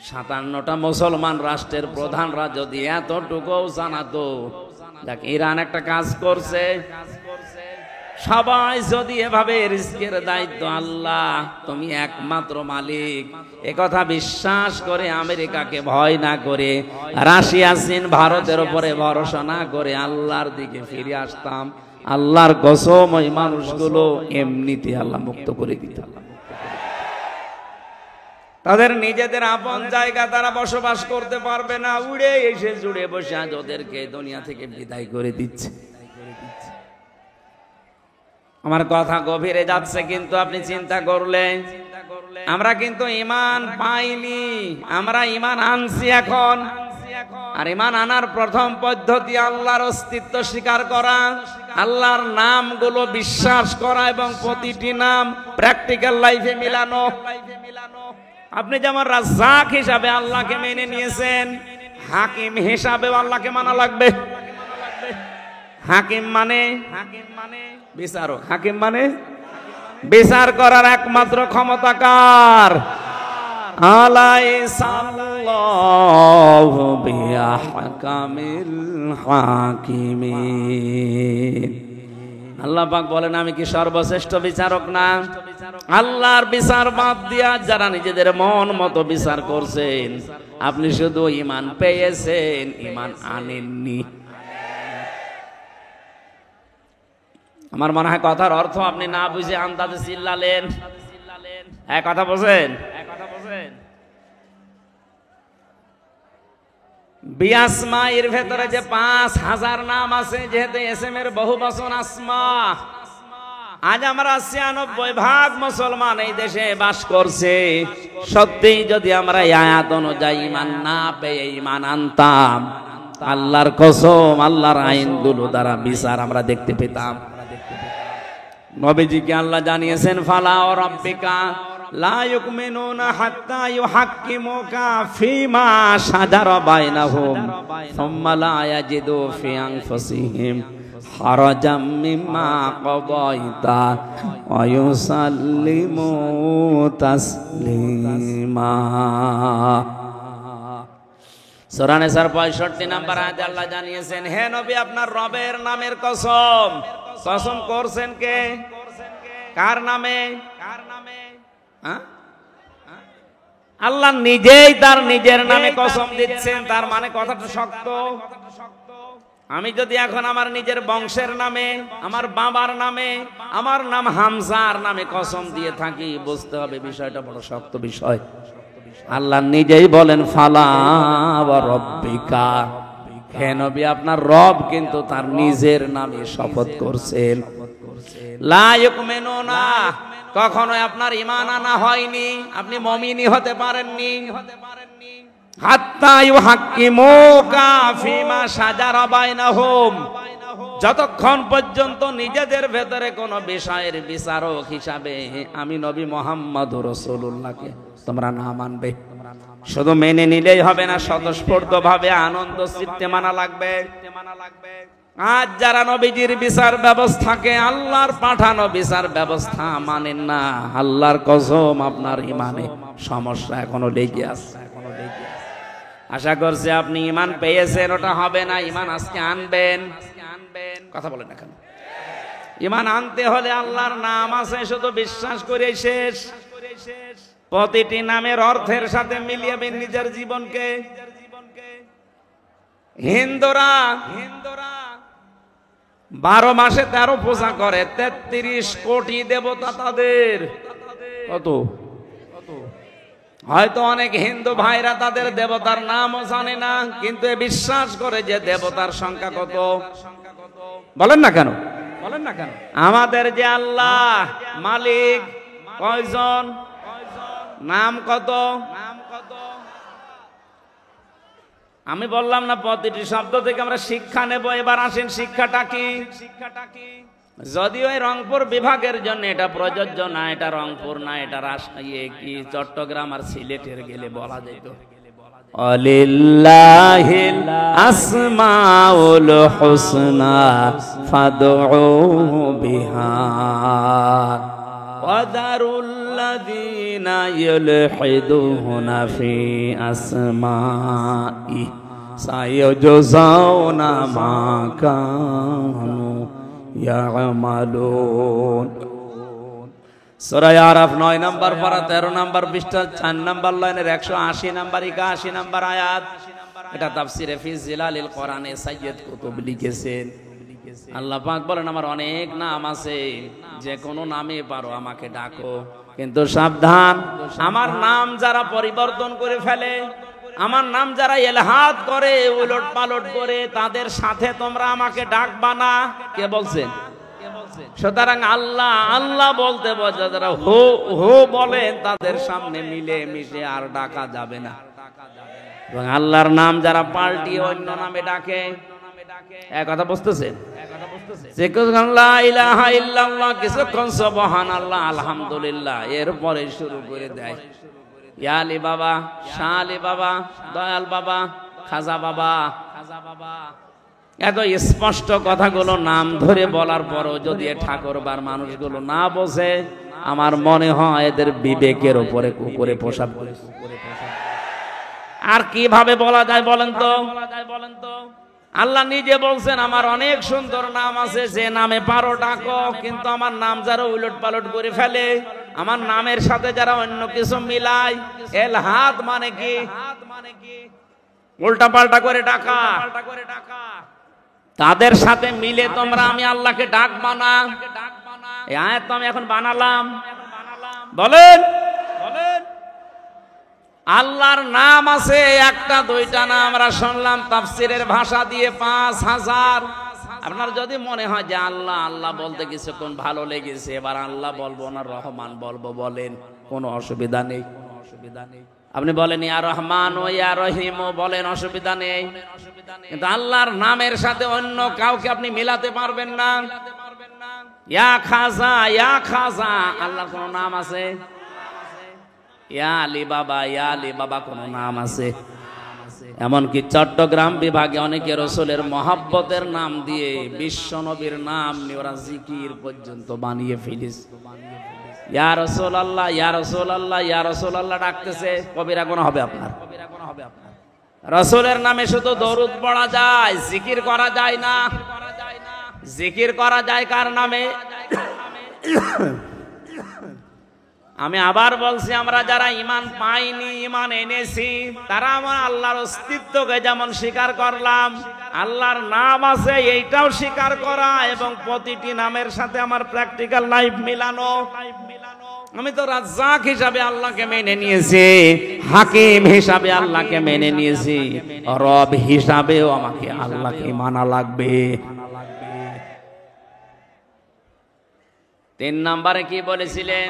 57টা মুসলমান রাষ্ট্রের প্রধানরা যদি এতটুকু জানাতো, দেখ ইরান একটা কাজ করছে, সবাই যদি এভাবে রিস্কের দায়িত্ব আল্লাহ তুমি একমাত্র মালিক এ কথা বিশ্বাস করে, আমেরিকাকে ভয় না করে, রাশিয়া চীন ভারতের উপরে ভরসা না করে আল্লাহর দিকে ফিরে আসতাম, আল্লাহর কসম ওই মানুষগুলো এমনিতে আল্লাহ মুক্ত করে দিত। তাদের নিজেদের আপন জায়গা তারা বসবাস করতে পারবে না, উড়ে এসে জুড়ে বসে আজ ওদেরকে দুনিয়া থেকে বিদায় করে দিচ্ছে। আমার কথা গভীরে যাচ্ছে, কিন্তু আপনি চিন্তা করলেন আমরা কিন্তু ঈমান পাইনি, আমরা ঈমান আনছি এখন। আর ঈমান আনার প্রথম পদ্ধতি আল্লাহর অস্তিত্ব স্বীকার করা, আল্লাহর নামগুলো বিশ্বাস করা এবং প্রতিটি নাম প্র্যাকটিক্যাল লাইফে মিলানো। আপনি যেমন রাজ্জাক হিসাবে আল্লাহকে মেনে নিয়েছেন, হাকিম হিসাবেও আল্লাহকে মানা লাগবে। হাকিম মানে বিচারক, হাকিম মানে বিচার করার একমাত্র ক্ষমতাকার। আলাইসাল্লাহু বিআহকামিল হাকিমিন। আল্লাহ পাক বলেন আমি কি সর্বশ্রেষ্ঠ বিচারক না? আল্লাহর বিচার বাদ দিয়া যারা নিজেদের মন মতো বিচার করছেন, আপনি শুধু ঈমান পেয়েছেন, ঈমান আনেননি। আমার মনে হয় কথার অর্থ আপনি না বুঝে আন্দাজে চিল্লালেন। এক কথা বোঝেন? বিআসমা এর ভেতরে যে 5000 নাম আছে, যেহেতু এসএম এর বহু বচন আসমা, আজ আমরা 96% মুসলমান এই দেশে বাস করছে। সত্যি যদি আমরা এই আয়াত অনুযায়ী ঈমান না পেয়ে ঈমান আনতাম, আল্লাহর কসম আল্লাহর আইনগুলো দ্বারা বিচার আমরা দেখতে পেতাম। নবীজিকে আল্লাহ জানিয়েছেন ফালা ওয়া রাব্বিকা লা ইউমিনুনা হাত্তা ইউহাক্কিমুকা ফীমা শাজারা বাইনাহুম সুম্মা লা ইয়াজিদু ফি আনফুসিহিম হারাজাম মিম্মা কাদাইতা ওয়া ইউসাল্লিমু তাসলিমা। সূরা নিসার 65 নম্বর আয়াতে আল্লাহ জানিয়েছেন, হে নবী আপনার রবের নামের কসম। কসম করছেন কে? কার নামে? আল্লাহ নিজেই তার নিজের নামে কসম দিচ্ছেন। তার মানে কথাটা শক্ত। আমি যদি এখন আমার নিজের বংশের নামে, আমার বাবার নামে, আমার নাম হামজার নামে কসম দিয়ে থাকি, বুঝতে হবে বিষয়টা বড় শক্ত বিষয়। আল্লাহ নিজেই বলেন ফালা ওয়া রাব্বিকা, হে নবী আপনার রব কিন্তু তার নিজের নামে শপথ করছেন। লা ইউমিনুনা, কখনো আপনার ঈমান আনা হয়নি, আপনি মুমিনই হতে পারেননি। হাত্তা ইউহাক্কিমুকা ফীমা শাজারা বাইনাহুম, যতক্ষণ পর্যন্ত নিজেদের ভেতরে কোন বিষয়ের বিচারক হিসাবে আমি নবী মুহাম্মদুর রাসূলুল্লাহকে তোমরা না মানবে। শুধু মেনে নিলেই হবে না, স্বতঃস্ফূর্তভাবে আনন্দ চিত্তে মানা লাগবে। আজ যারা নবীজির বিচার ব্যবস্থাকে, আল্লাহর পাঠানো বিচার ব্যবস্থা মানেন না, আল্লাহর কসম আপনার ঈমানে সমস্যা এখনো লেগে আছে। আশা করছি আপনি ঈমান পেয়েছেন, ওটা হবে না। ঈমান আজকে আনবেন। কথা বলেন না কেন? ঈমান আনতে হলে আল্লাহর নাম আছে, শুধু বিশ্বাস করে শেষ। প্রতিটি নামের অর্থের সাথে মিলিয়েবেন নিজের জীবনকে। হিন্দুরা 12 মাসে 13 পূজা করে, 33 কোটি দেবতা তাদের। কত? হয়তো অনেক হিন্দু ভাইরা তাদের দেবতার নামও জানে না, কিন্তু বিশ্বাস করে যে দেবতার সংখ্যা কত। বলেন না কেন? আমাদের যে আল্লাহ মালিক কয়জন? নাম কত? আমি বললাম না প্রতিটি শব্দ থেকে আমরা শিক্ষা নেব। এবার আসেন শিক্ষাটা কি। যদিও এই রংপুর বিভাগের জন্য এটা প্রযোজ্য না, এটা রংপুর না, এটা কি চট্টগ্রাম আর সিলেটের গেলে বলা যেত। ওয়ালিল্লাহিল আসমাউল হুসনা ফাদউ বিহা ওয়াদারুল্লাযীনা ইউলহিদুনা ফি আসমাই সায়াজজাউনা মা কানু ইয়ামালুন। সূরা আরাফ 9 নম্বর পারা 13 নম্বর পৃষ্ঠা 4 নম্বর লাইনের 180 নম্বর 81 নম্বর আয়াত। এটা তাফসিরে ফি জিলালিল কোরআনে সাইয়্যিদ কুতুব লিখেছেন। আল্লাহ পাক বলেন আমার অনেক নাম আছে, যে কোনো নামে পারো আমাকে ডাকো, কিন্তু সাবধান, আমার নাম যারা পরিবর্তন করে ফেলে, আমার নাম যারা ইলহাদ করে, উলট পালট করে, তাদের সাথে তোমরা আমাকে ডাকবা না। কে বলছেন? সুতরাং আল্লাহ আল্লাহ বলতে বলছে যারা হো হো বলেন তাদের সামনে মিলে মিশে আর ডাকা যাবে না। এবং আল্লাহর নাম যারা পাল্টিয়ে অন্য নামে ডাকে, এক কথা বুঝতেছেন? লা ইলাহা ইল্লাল্লাহ কিছুক্ষণ সুবহানাল্লাহ আলহামদুলিল্লাহ এরপরে শুরু করে দেয় ইয়া আলী বাবা, শাহ আলী বাবা, দয়াল বাবা, খাজা বাবা। এত স্পষ্ট কথাগুলো নাম ধরে বলার পরও যদি ঠাকুরবার মানুষগুলো না বোঝে, আমার মনে হয় এদের বিবেকের উপরে কুকুরে পোশাক। আর কিভাবে বলা যায় বলেন তো? আল্লাহ নিজে বলছেন আমার অনেক সুন্দর নাম আছে, যে নামে পারো ডাকো, কিন্তু আমার নাম যারা উলট পালট করে ফেলে, আমার নামের সাথে যারা অন্য কিছু মিলায়, ইলহাদ মানে কি? উল্টা পাল্টা করে ডাকা, তাদের সাথে মিলে তোমরা আমি আল্লাহকে ডাকবা না। এই আয়াত তো আমি এখন বানালাম। বলেন আল্লাহর নাম আছে একটা দুইটা না, আমরা শুনলাম তাফসিরের ভাষা দিয়ে 5000। আপনার যদি মনে হয় যে আল্লাহ আল্লাহ বলতে কিছুক্ষণ ভালো লেগেছে, এবার আল্লাহ বলবো না রহমান বলবো, বলেন, কোনো অসুবিধা নেই। আপনি বলেন ইয়া রহমান ও ইয়া রহিম বলেন, অসুবিধা নেই। কিন্তু আল্লাহর নামের সাথে অন্য কাউকে আপনি মিলাতে পারবেন না। ইয়া খাজা, ইয়া খাজা, আল্লাহর কোনো নাম আছে? ইয়া আলী বাবা, ইয়া আলী বাবা কোনো নাম আছে? এমনকি চট্টগ্রাম বিভাগে অনেকে রসুলের মহাব্বতের নাম দিয়ে বিশ্ব নবীর নাম নিয়ে ওরা জিকির পর্যন্ত বানিয়ে ফেলিস। ইয়া রাসূলুল্লাহ, ইয়া রাসূলুল্লাহ, ইয়া রাসূলুল্লাহ ডাকতেছে, কবিরা গুনাহ হবে আপনার। রাসূলের নামে শুধু দরুদ পড়া যায়, জিকির করা যায় না। জিকির করা যায় কার নামে? আমি আবার বলছি, আমরা যারা ঈমান পাইনি, ঈমান এনেছি, তারা আমরা আল্লাহর অস্তিত্বকে যেমন স্বীকার করলাম, আল্লাহর নাম আছে এইটাও স্বীকার করা, এবং প্রতিটি নামের সাথে আমার প্র্যাকটিক্যাল লাইফ মিলানো। আমি তো রাজ্জাক হিসাবে আল্লাহকে মেনে নিয়েছি, হাকিম হিসাবে আল্লাহকে মেনে নিয়েছি, রব হিসাবেও আমাকে আল্লাহকে মানা লাগবে। 3 নম্বরে কি বলেছিলেন?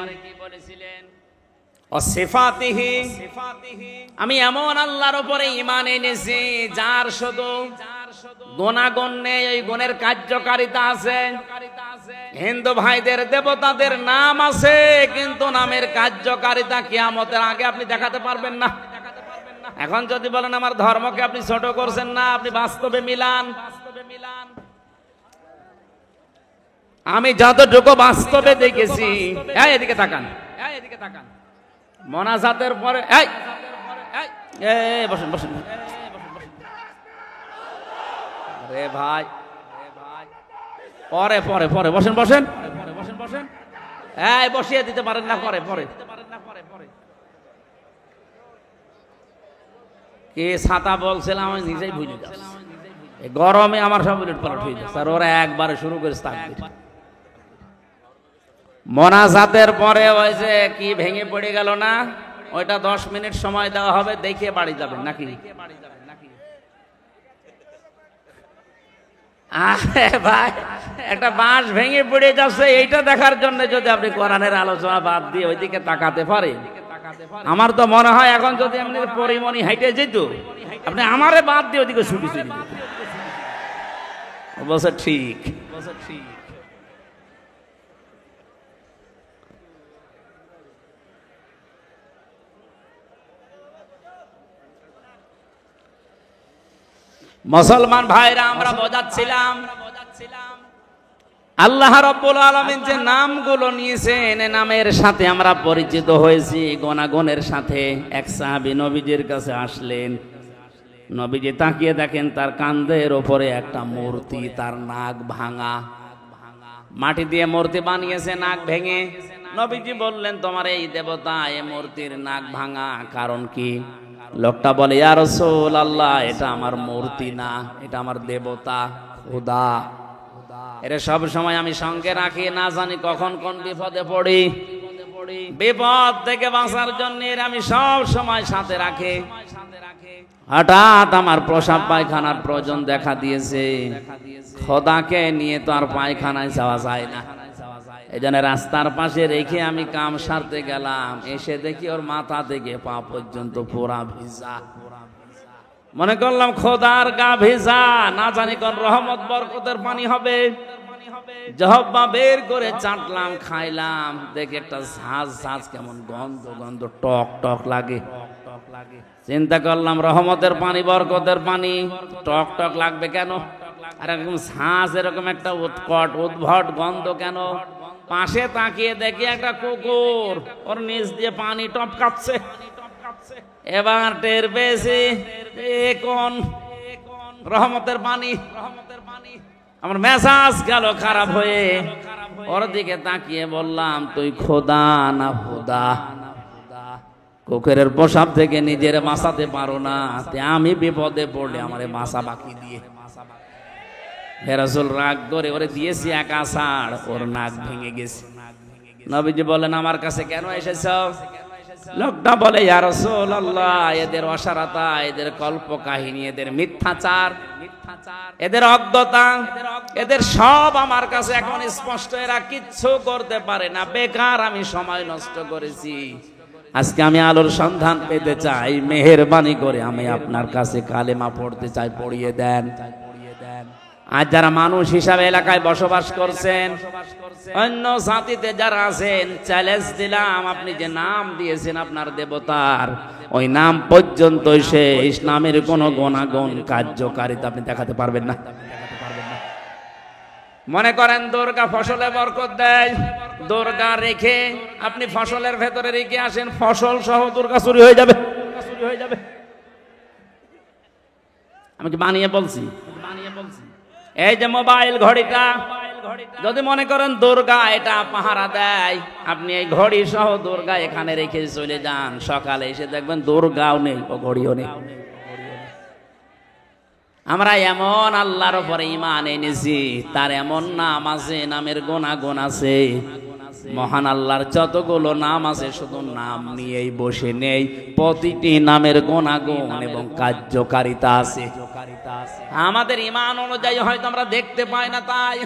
অসিফাতিহি, আমি এমন আল্লাহর উপরে ঈমান এনেছি যার শুধু গুণাগুণ নেই, এই গুণের কার্যকারিতা আছে। হিন্দু ভাইদের দেবতাদের নাম আছে, কিন্তু নামের কার্যকারিতা কিয়ামতের আগে আপনি দেখাতে পারবেন না। এখন যদি বলেন আমার ধর্মকে আপনি ছোট করছেন না, আপনি বাস্তবে মিলান। আমি যতটুকু বাস্তবে দেখেছি, এদিকে তাকান, এদিকে তাকান, মোনাজাতের পরে বসেন বসেন রে ভাই, পরে পরে পরে বসেন বসেন বসেন বসেন, বসিয়ে দিতে পারেন না, পরে পরে কে ছাতা বলছিলাম আমি নিজেই ভুলে যাচ্ছি। গরমে আমার সব উলট পালট হয়ে যাচ্ছে, আর ওরা একবারে শুরু করেছে তাকবীর। মোনাজাতের পরে ওই যে কি ভেঙে পড়ে গেল না, ওইটা 10 মিনিট সময় দেওয়া হবে, দেখে বাড়ি যাবেন নাকি? আরে ভাই, একটা বাঁশ ভেঙে পড়ে যাচ্ছে, এইটা দেখার জন্য যদি আপনি কোরআনের আলোচনা বাদ দিয়ে ওইদিকে তাকাতে পারেন, আমার তো মনে হয় এখন যদি এমনি পরিমণি হাইটে যেত, আপনি আমারে বাদ দিয়ে ওইদিকে ছুটি ছুটি বলছে ঠিক। মুসলমান ভাইরা, আমরা বোঝাচ্ছিলাম আল্লাহ রাব্বুল আলামিন যে নামগুলো নিয়েছেন, নামের সাথে আমরা পরিচিত হয়েছি গুণাগুণের সাথে। এক সাহাবী নবীজির কাছে আসলেন, নবীজি তাকিয়ে দেখেন তার কাঁধের ওপরে একটা মূর্তি, তার নাক ভাঙা, মাটি দিয়ে মূর্তি বানিয়েছে নাক ভেঙে। নবীজি বললেন, তোমার এই দেবতা এই মূর্তির নাক ভাঙা কারণ কি? লোকটা বলে, ইয়া রাসূলুল্লাহ, এটা আমার মূর্তি না, এটা আমার দেবতা খোদা। এটা সব সময় আমি সঙ্গে রাখি, না জানি কখন কোন বিপদে পড়ি। বিপদ থেকে বাঁচার জন্য আমি সব সময় সাথে রাখি। হঠাৎ আমার প্রসাব পায়খানার প্রয়োজন দেখা দিয়েছে, খোদাকে নিয়ে তো আর পায়খানায় যাওয়া যায় না। এই জন্য রাস্তার পাশে রেখে আমি কাম সারতে গেলাম, এসে দেখি ওর মাথা থেকে পা পর্যন্ত পুরা ভিজা। মনে করলাম খোদার গা ভিজা, না জানি কোন রহমত বরকতের পানি হবে। জহব্বা বের করে চাটলাম, খাইলাম, দেখি একটা ঝাঁঝ কেমন গন্ধ গন্ধ টক টক লাগে। চিন্তা করলাম রহমতের পানি, বরকতের পানি, টক টক লাগবে কেন? আর এরকম ঝাঁঝ, এরকম একটা উৎকট উদ্ভট গন্ধ কেন? পাশে তাকিয়ে দেখি একটা কুকুর ওর নিচ দিয়ে পানি টপকাচ্ছে। এবার টের পেয়েছি কোন রহমতের পানি। আমার মেজাজ গেল খারাপ হয়ে, ওর দিকে তাকিয়ে বললাম, তুই খোদা না হুদা? কুকুরের প্রসাব থেকে নিজের বাঁচাতে পারো না, আমি বিপদে পড়লে আমারে বাঁচা বাকি দিয়ে। হে রাসূল, রাগ করে ওরে দিয়েছি এক আষাঢ়, ওর নাক ভেঙে গেছে। নবীজি বলেন, আমার কাছে কেন এসেছ? লোকটা বলে, ইয়া রাসূলুল্লাহ, এদের অসারতা, এদের কল্প কাহিনী, এদের মিথ্যাচার, এদের অজ্ঞতা, এদের সব আমার কাছে এখন স্পষ্ট। এরা কিচ্ছু করতে পারে না, বেকার আমি সময় নষ্ট করেছি। আজকে আমি আলোর সন্ধান পেতে চাই, মেহেরবানি করে আমি আপনার কাছে কালেমা পড়তে চাই, পড়িয়ে দেন। আজ যারা মানুষ হিসাবে এলাকায় বসবাস করছেন, অন্য জাতিতে যারা আছেন, চ্যালেঞ্জ দিলাম, আপনি যে নাম দিয়েছেন আপনার দেবতার, ওই নাম পর্যন্ত সে ইসলামের কোন গুণাগুণ কার্যকারিতা আপনি দেখাতে পারবেন না। মনে করেন দুর্গা ফসলে বরকত দেয়, দুর্গা রেখে আপনি ফসলের ভেতরে রেখে আসেন, ফসল সহ দুর্গা চুরি হয়ে যাবে। আমি কি বানিয়ে বলছি? এই যে মোবাইল ঘড়িটা, যদি মনে করেন দুর্গা এটা পাহারা দেয়, আপনি এই ঘড়ি সহ দুর্গা এখানে রেখে চলে যান, সকালে এসে দেখবেন দুর্গাও নেই, ও ঘড়িও নেই। আমরা এমন আল্লাহর উপরে ঈমান এনেছি, তার এমন নাম আছে, নামের গুণাগুণ আছে। মহান আল্লাহর যতগুলো নাম আছে, শুধু নাম নিয়েই বসে নেই, প্রতিটি নামের গুণাগুণ এবং কার্যকারিতা আছে। আমাদের ঈমান অনুযায়ী হয়তো আমরা দেখতে পাই না, তাই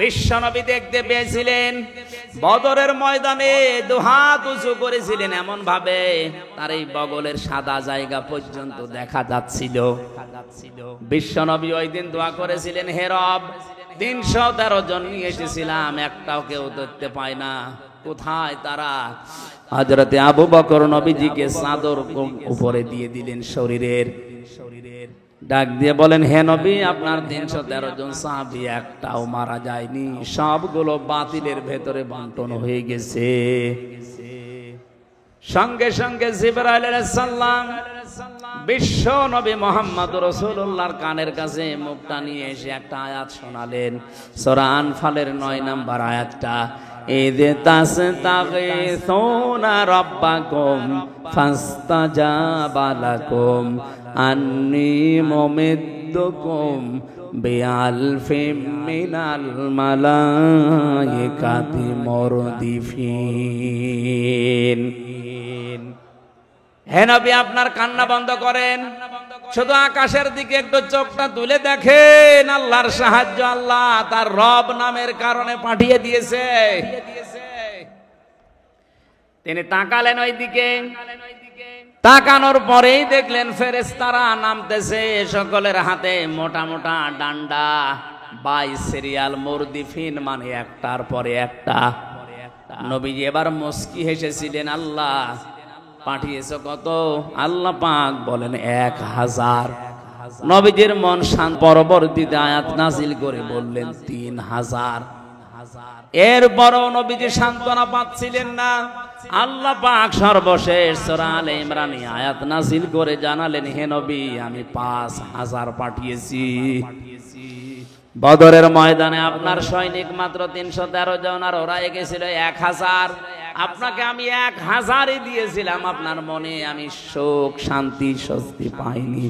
বিশ্বনবী দেখতে পেয়েছিলেন। বদরের ময়দানে দুহাত উঁচু করেছিলেন এমন ভাবে তার এই বগলের সাদা জায়গা পর্যন্ত দেখা যাচ্ছিল। বিশ্বনবী ওই দিন দোয়া করেছিলেন, হে রব, 313 জন নিয়ে এসেছিলাম, একটাও কেউ দেখতে পায় না, কোথায় তারা? হযরতে আবু বকর নবীজিকে চাদর উপরে দিয়ে দিলেন শরীরের, ডাক দিয়ে বলেন, হে নবী, আপনার 313 জন সাহাবী একটাও মারা যায়নি, সবগুলো বাতিলের ভেতরে বন্টন হয়ে গেছে। সঙ্গে সঙ্গে জিবরাইল আলাইহিস সালাম বিশ্ব নবী মুহাম্মদ রাসূলুল্লাহর কানের কাছে মুখটা নিয়ে এসে একটা আয়াত শোনালেন, সূরা আনফালের 9 নম্বর আয়াতটা, ইয তাসতাগীসুনা রাব্বাকুম ফাস্তাজাবা লাকুম আন্নী মুমিদ্দুকুম বিআলফিম মিনাল মালায়েকাতি মুরদিফিন। হে নবী, আপনার কান্না বন্ধ করেন, শুধু আকাশের দিকে একটু চোখটা তুলে দেখেন, আল্লাহর সাহায্য আল্লাহ তার রব নামের কারণে পাঠিয়ে দিয়েছে। তিনি তাকালেন ওই দিকে, তাকানোর পরেই দেখলেন ফেরেশতারা নামতেছে, সকলের হাতে মোটা মোটা ডান্ডা, বাই সিরিয়াল মুরদিফিন, মানে একটার পরে একটা। নবীজি এবার মুস্কি হেসেছিলেন, আল্লাহ পাঠিয়েছ কত? আল্লাহ পাক বলেন 1000। নবীজির মন শান্ত। পরবর্তীতে আয়াত নাজিল করে বললেন 3000। এরপরও নবীজি সান্ত্বনা পাচ্ছিলেন না। আল্লাহ পাক সর্বশেষ সূরা আলে ইমরানে আয়াত নাজিল করে জানালেন, হে নবী, আমি 5000 পাঠিয়েছি। বদরের ময়দানে আপনার সৈনিক মাত্র 313 জন, আর ওরা এগেছিল 1000। আপনাকে আমি 1000ই দিয়েছিলাম, আপনার মনে আমি সুখ, শান্তি, স্বস্তি পাইনি।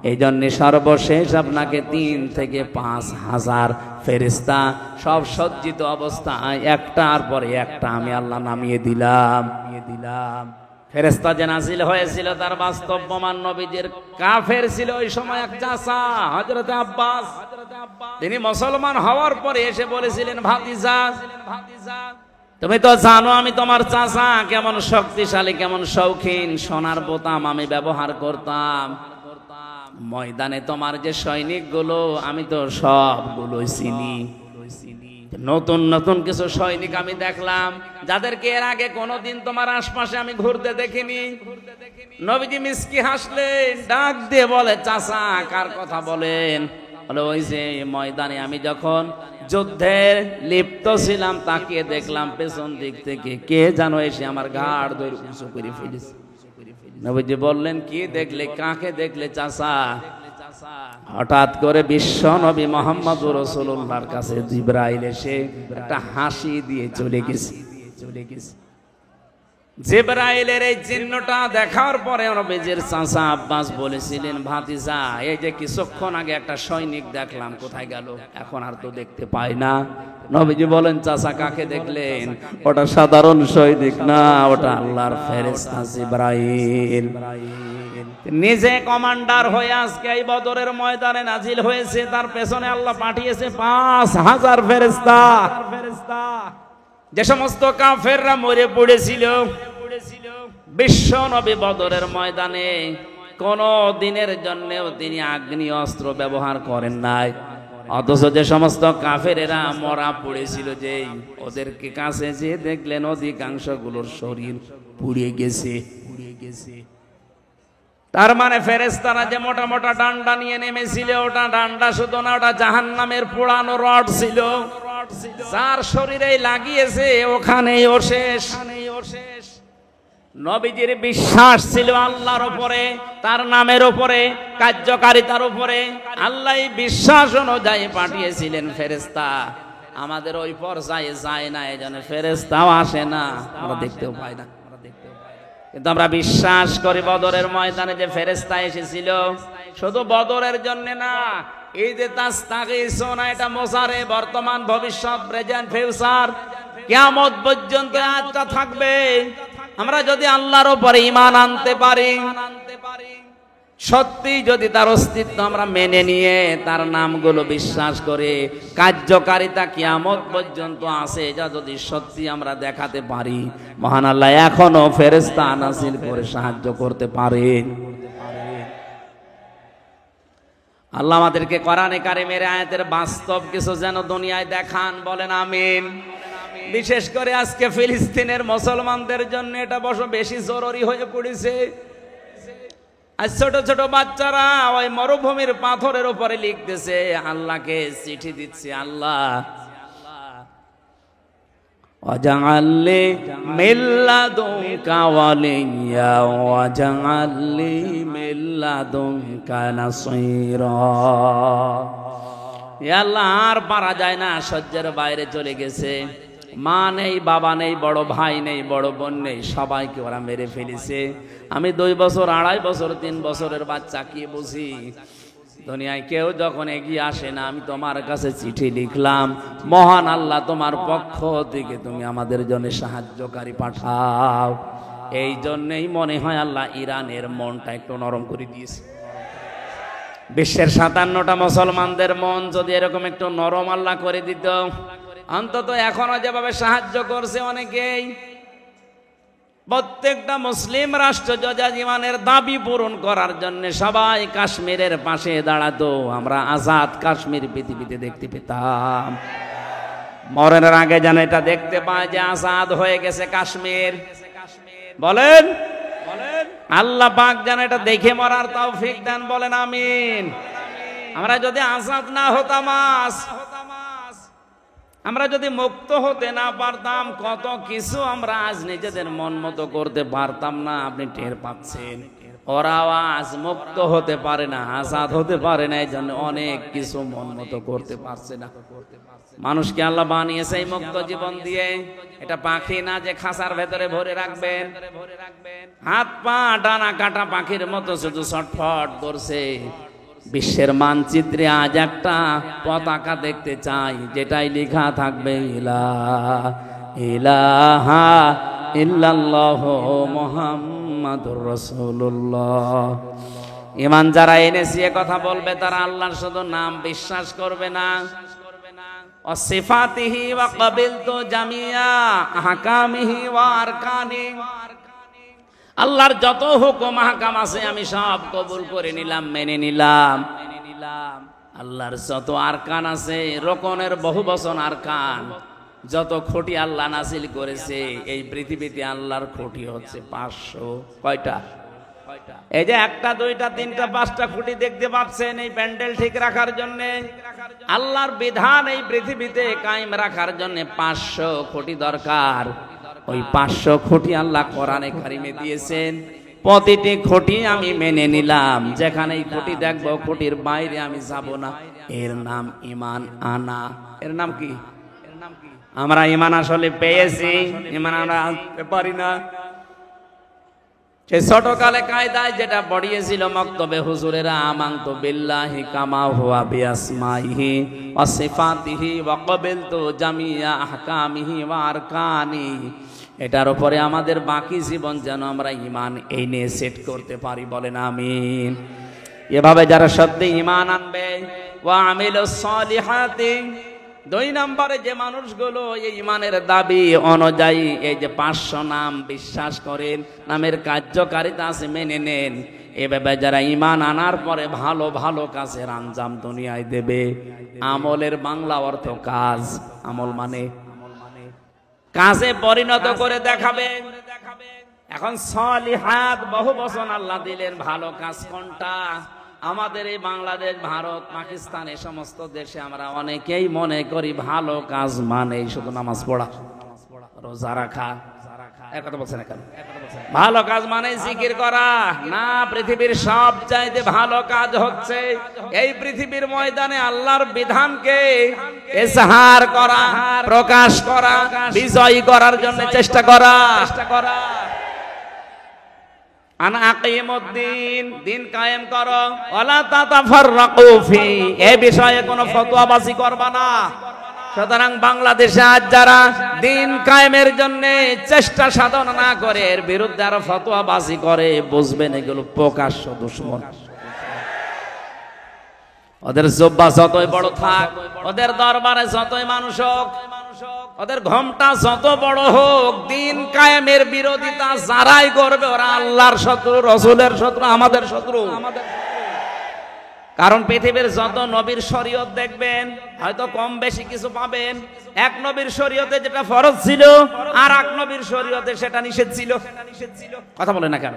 এই জন্য সর্বশেষ আপনাকে 3 থেকে 5000 ফেরেশতা সব সজ্জিত অবস্থায় একটার পরে একটা আমি আল্লাহ নামিয়ে দিলাম। ফেরেশতা যে নাজিল হয়েছিল তার বাস্তব প্রমাণ নবীজির কাফের ছিল ওই সময় এক চাচা হযরত আব্বাস। তিনি মুসলমান হওয়ার পরে এসে বলেছিলেন, ভাতিজা, তুমি তো জানো আমি তোমার চাচা কেমন শক্তিশালী, কেমন শৌখিন, সোনার বোতাম আমি ব্যবহার করতাম। ময়দানে তোমার যে সৈনিকগুলো আমি তো সবগুলোই চিনি। নতুন নতুন কিছু সৈনিক আমি দেখলাম যাদেরকে এর আগে কোনোদিন তোমার আশপাশে আমি ঘুরতে দেখিনি। নবীজি মিসকি হাসলেন, ডাক দিয়ে বলে, চাচা কার কথা বলেন? বলে, ওই যে ময়দানে আমি যখন যুদ্ধে লিপ্ত ছিলাম তাকিয়ে দেখলাম পেছন দিক থেকে কে যেন এসে আমার ঘাড় ধরে উঁচু করে ফেলেছে। নবীজি বললেন, কি দেখলে, কাকে দেখলে চাচা? হঠাৎ করে বিশ্ব নবী মুহাম্মদুর রাসূলুল্লাহর কাছে জিবরাইল এসে একটা হাসি দিয়ে চলে গেছে। জিবরাইলের এই চিহ্নটা দেখার পরে নবীজির চাচা আব্বাস বলেছিলেন, ভাতিজা, এই যে কিছুক্ষণ আগে একটা সৈনিক দেখলাম, কোথায় গেল? এখন আর তো দেখতে পাই না। নবীজি বলেন, চাচা কাকে দেখলেন? ওটা সাধারণ সৈনিক না, ওটা আল্লাহর ফেরেশতা জিবরাইল। নিজে কমান্ডার হয়ে আজকে এই বদরের ময়দানে নাজিল হয়েছে, তার পেছনে আল্লাহ পাঠিয়েছে 5000 ফেরেশতা। যে সমস্ত কাফেররা মরে পড়েছিল, বিশ্ব নবী বদরের ময়দানে কোন দিনের জন্যও তিনি আগ্নেয় অস্ত্র ব্যবহার করেন নাই। অথচ যে সমস্ত কাফেরেরা মরা পড়েছিল, যে ওদেরকে কাছে যে দেখলেন অধিকাংশ গুলোর শরীর পুড়ে গেছে। তার মানে ফেরেশতারা যে মোটা মোটা ডান্ডা নিয়ে নেমেছিল, ওটা ডান্ডা শুধু না, ওটা জাহান্নামের পোড়ানো রড ছিল। যার শরীরে লাগিয়েছে ওখানেই ও শেষ। নবীজির বিশ্বাস ছিল আল্লাহর উপরে, তার নামের উপরে, কার্যকারিতার উপরে। আল্লাহ বিশ্বাস অনুযায়ী পাঠিয়েছিলেন ফেরেশতা। আমাদের ওই পর্যায়ে যায় না, এজন্য ফেরেশতাও আসে না, আমরা দেখতেও পাই না। কিন্তু আমরা বিশ্বাস করি বদরের ময়দানে যে ফেরেশতা এসেছিল শুধু বদরের জন্য না, এই যে তাস্তাগীসুনা, এটা মোসারে, বর্তমান, ভবিষ্যৎ, প্রেজেন্ট, ফিউচার, কিয়ামত পর্যন্ত আয়াতটা থাকবে। আমরা যদি আল্লাহর উপরে ঈমান আনতে পারি, সত্যি যদি তার অস্তিত্ব আমরা মেনে নিয়ে তার নামগুলো বিশ্বাস করে, কার্যকারিতা কিয়ামত পর্যন্ত আছে, যা যদি সত্যি আমরা দেখাতে পারি, মহান আল্লাহ এখনো ফেরেশতা নাযিল করে সাহায্য করতে পারেন। আল্লাহ আমাদেরকে কোরআনে কারিমের আয়াতের বাস্তব কিছু যেন দুনিয়ায় দেখান, বলেন আমিন। বিশেষ করে আজকে ফিলিস্তিনের মুসলমানদের জন্য এটা বেশি জরুরি হয়ে পড়েছে। আর ছোট ছোট বাচ্চারা ওই মরুভূমির পাথরের উপরে লিখতেছে, আল্লাহকে চিঠি দিচ্ছে, আল্লাহ ওয়াজআলনি মিল্লাদুনকা ওয়ালিয়্যা ওয়াজআলনি মিল্লাদুনকা নাসীরা। ইয়া আল্লাহ, আর পারা যায় না, সহ্যের বাইরে চলে গেছে। মা নেই, বাবা নেই, বড় ভাই নেই, বড় বোন নেই, সবাইকে ওরা মেরে ফেলেছে। আমি 2 বছর, 2.5 বছর, 3 বছরের বাচ্চা কি বুঝি? দুনিয়ায় কেউ যখন এগিয়ে আসে না, আমি তোমার কাছে চিঠি লিখলাম, মহান আল্লাহ তোমার পক্ষ থেকে তুমি আমাদের জন্য সাহায্যকারী পাঠাও। এই জন্যই মনে হয় আল্লাহ ইরানের মনটা একটু নরম করে দিয়েছে। বিশ্বের 57টা মুসলমানদের মন যদি এরকম একটু নরম আল্লাহ করে দিত, অন্তত এখনো যেভাবে সাহায্য করছে অনেকেই, প্রত্যেকটা মুসলিম রাষ্ট্র যজাজিমানের দাবি পূরণ করার জন্য সবাই কাশ্মীরের পাশে দাঁড়াতো, আমরা আজাদ কাশ্মীর পৃথিবীতে দেখতে পেতাম। মরণের আগে যেন এটা দেখতে পায় যে আজাদ হয়ে গেছে কাশ্মীর। বলেন, আল্লাহ পাক যেন এটা দেখে মরার তৌফিক দেন, বলেন আমিন। আমরা যদি আজাদ না হতাম, আমরা যদি মুক্ত হতে না পারতাম, কত কিছু আমরা আজ নিজেদের মন মতো করতে পারতাম না। আপনি টের পাচ্ছেন, ওরাও আজ মুক্ত হতে পারে না, আজাদ হতে পারে না, এই জন্য অনেক কিছু মন মতো করতে পারছে না। মানুষকে আল্লাহ বানিয়েছে এই মুক্ত জীবন দিয়ে। এটা পাখি না যে খাঁচার ভেতরে ভরে রাখবেন, হাত পা ডানা কাটা পাখির মতো শুধু ছটফট করছে। বিশ্বের মানচিত্রে আজ একটা পতাকা দেখতে চাই, যেটাই লেখা থাকবে ইলাহা ইল্লাল্লাহ মুহাম্মাদুর রাসূলুল্লাহ। ঈমান যারা এনেছে এ কথা বলবে, তারা আল্লাহর শুধু নাম বিশ্বাস করবে না, সিফাতিহি ওয়া ক্বাবিলতু জামিয়া আহকামিহি ওয়া আরকানি, আল্লাহর যত হুকুম আহকাম আছে আমি সব কবুল করে নিলাম, মেনে নিলাম। আল্লাহর যত আরকান আছে, রোকনের বহু বচন আরকান, যত খুঁটি আল্লাহ নাজিল করেছে এই পৃথিবীতে, আল্লাহর খুঁটি হচ্ছে 500। কয়টা? এই যে 1টা 2টা 3টা 5টা খুঁটি দেখতে পাচ্ছেন, এই প্যান্ডেল ঠিক রাখার জন্য, আল্লাহর বিধান এই পৃথিবীতে কায়েম রাখার জন্য 500 খুঁটি দরকার। ওই 500 খুঁটি আল্লাহ কোরআনে কারিমে দিয়েছেন। প্রতিটি খুঁটি আমি মেনে নিলাম, যেখানে এই খুঁটি দেখবো খুঁটির বাইরে আমি যাব না। এর নাম ঈমান আনা। এর নাম কি? আমরা ঈমান আসলে পেয়েছি, ঈমান আমরা আনতে পারি না। সেই ছোটকালে কায়দায় যেটা পড়িয়েছিল মক্তবে হুজুরেরা, আমানতু বিল্লাহি কামা হুয়া বিআসমাইহি ওয়া সিফাতিহি ওয়া ক্বাবিলতু জামিয়া আহকামিহি ওয়া আরকানি, এটার উপরে আমাদের বাকি জীবন যেন আমরা ঈমান এই নিয়ে সেট করতে পারি, বলেন আমিন। এভাবে যারা সত্যি ঈমান আনবে, ওয়া আমিলুস সালিহাতি, 2 নম্বরে যে মানুষগুলো এই ঈমানের দাবি অনুযায়ী এই যে 500 নাম বিশ্বাস করেন, নামের কার্যকারিতা আছে মেনে নেন, এভাবে যারা ঈমান আনার পরে ভালো ভালো কাজের আঞ্জাম দুনিয়ায় দেবে। আমলের বাংলা অর্থ কাজ, আমল মানে কাজে পরিণত করে দেখাবে। এখন সালিহাত বহু বচন আল্লাহ দিলেন, ভালো কাজ কোনটা? আমাদের এই বাংলাদেশ, ভারত, পাকিস্তান, এই সমস্ত দেশে আমরা অনেকেই মনে করি ভালো কাজ মানে শুধু নামাজ পড়া, রোজা রাখা। কথা বলছেন না কেন? ভালো কাজ মানে জিকির করা না। পৃথিবীর সব চাইতে ভালো কাজ হচ্ছে এই পৃথিবীর ময়দানে আল্লাহর বিধানকে ইজহার করা, প্রকাশ করা, বিজয়ী করার জন্য চেষ্টা করা। আন আকিমুদ্দিন, দিন কায়েম করো, ওয়ালা তাতাফাররাকু ফি, এই বিষয়ে কোনো ফতোয়াবাজি করবা না। সুতরাং বাংলাদেশে আজ যারা দিন কায়েমের জন্য চেষ্টা সাধন না করে, এর বিরুদ্ধে আরো ফতোয়াবাজি করে, বুঝবেন এগুলো প্রকাশ্য দুশমন। ওদের জব্বা যতই বড় থাক, ওদের দরবারে যতই মানুষ হোক, ওদের ঘোমটা যত বড় হোক, দিন কায়েমের বিরোধিতা যারাই করবে ওরা আল্লাহর শত্রু, রসুলের শত্রু, আমাদের শত্রু। কারণ পৃথিবীর যত নবীর শরীয়ত দেখবেন, হয়তো কম বেশি কিছু পাবেন। এক নবীর শরীয়তে যেটা ফরজ ছিল, আর এক নবীর শরীয়তে সেটা নিষেধ ছিল। কথা বলে না কেন?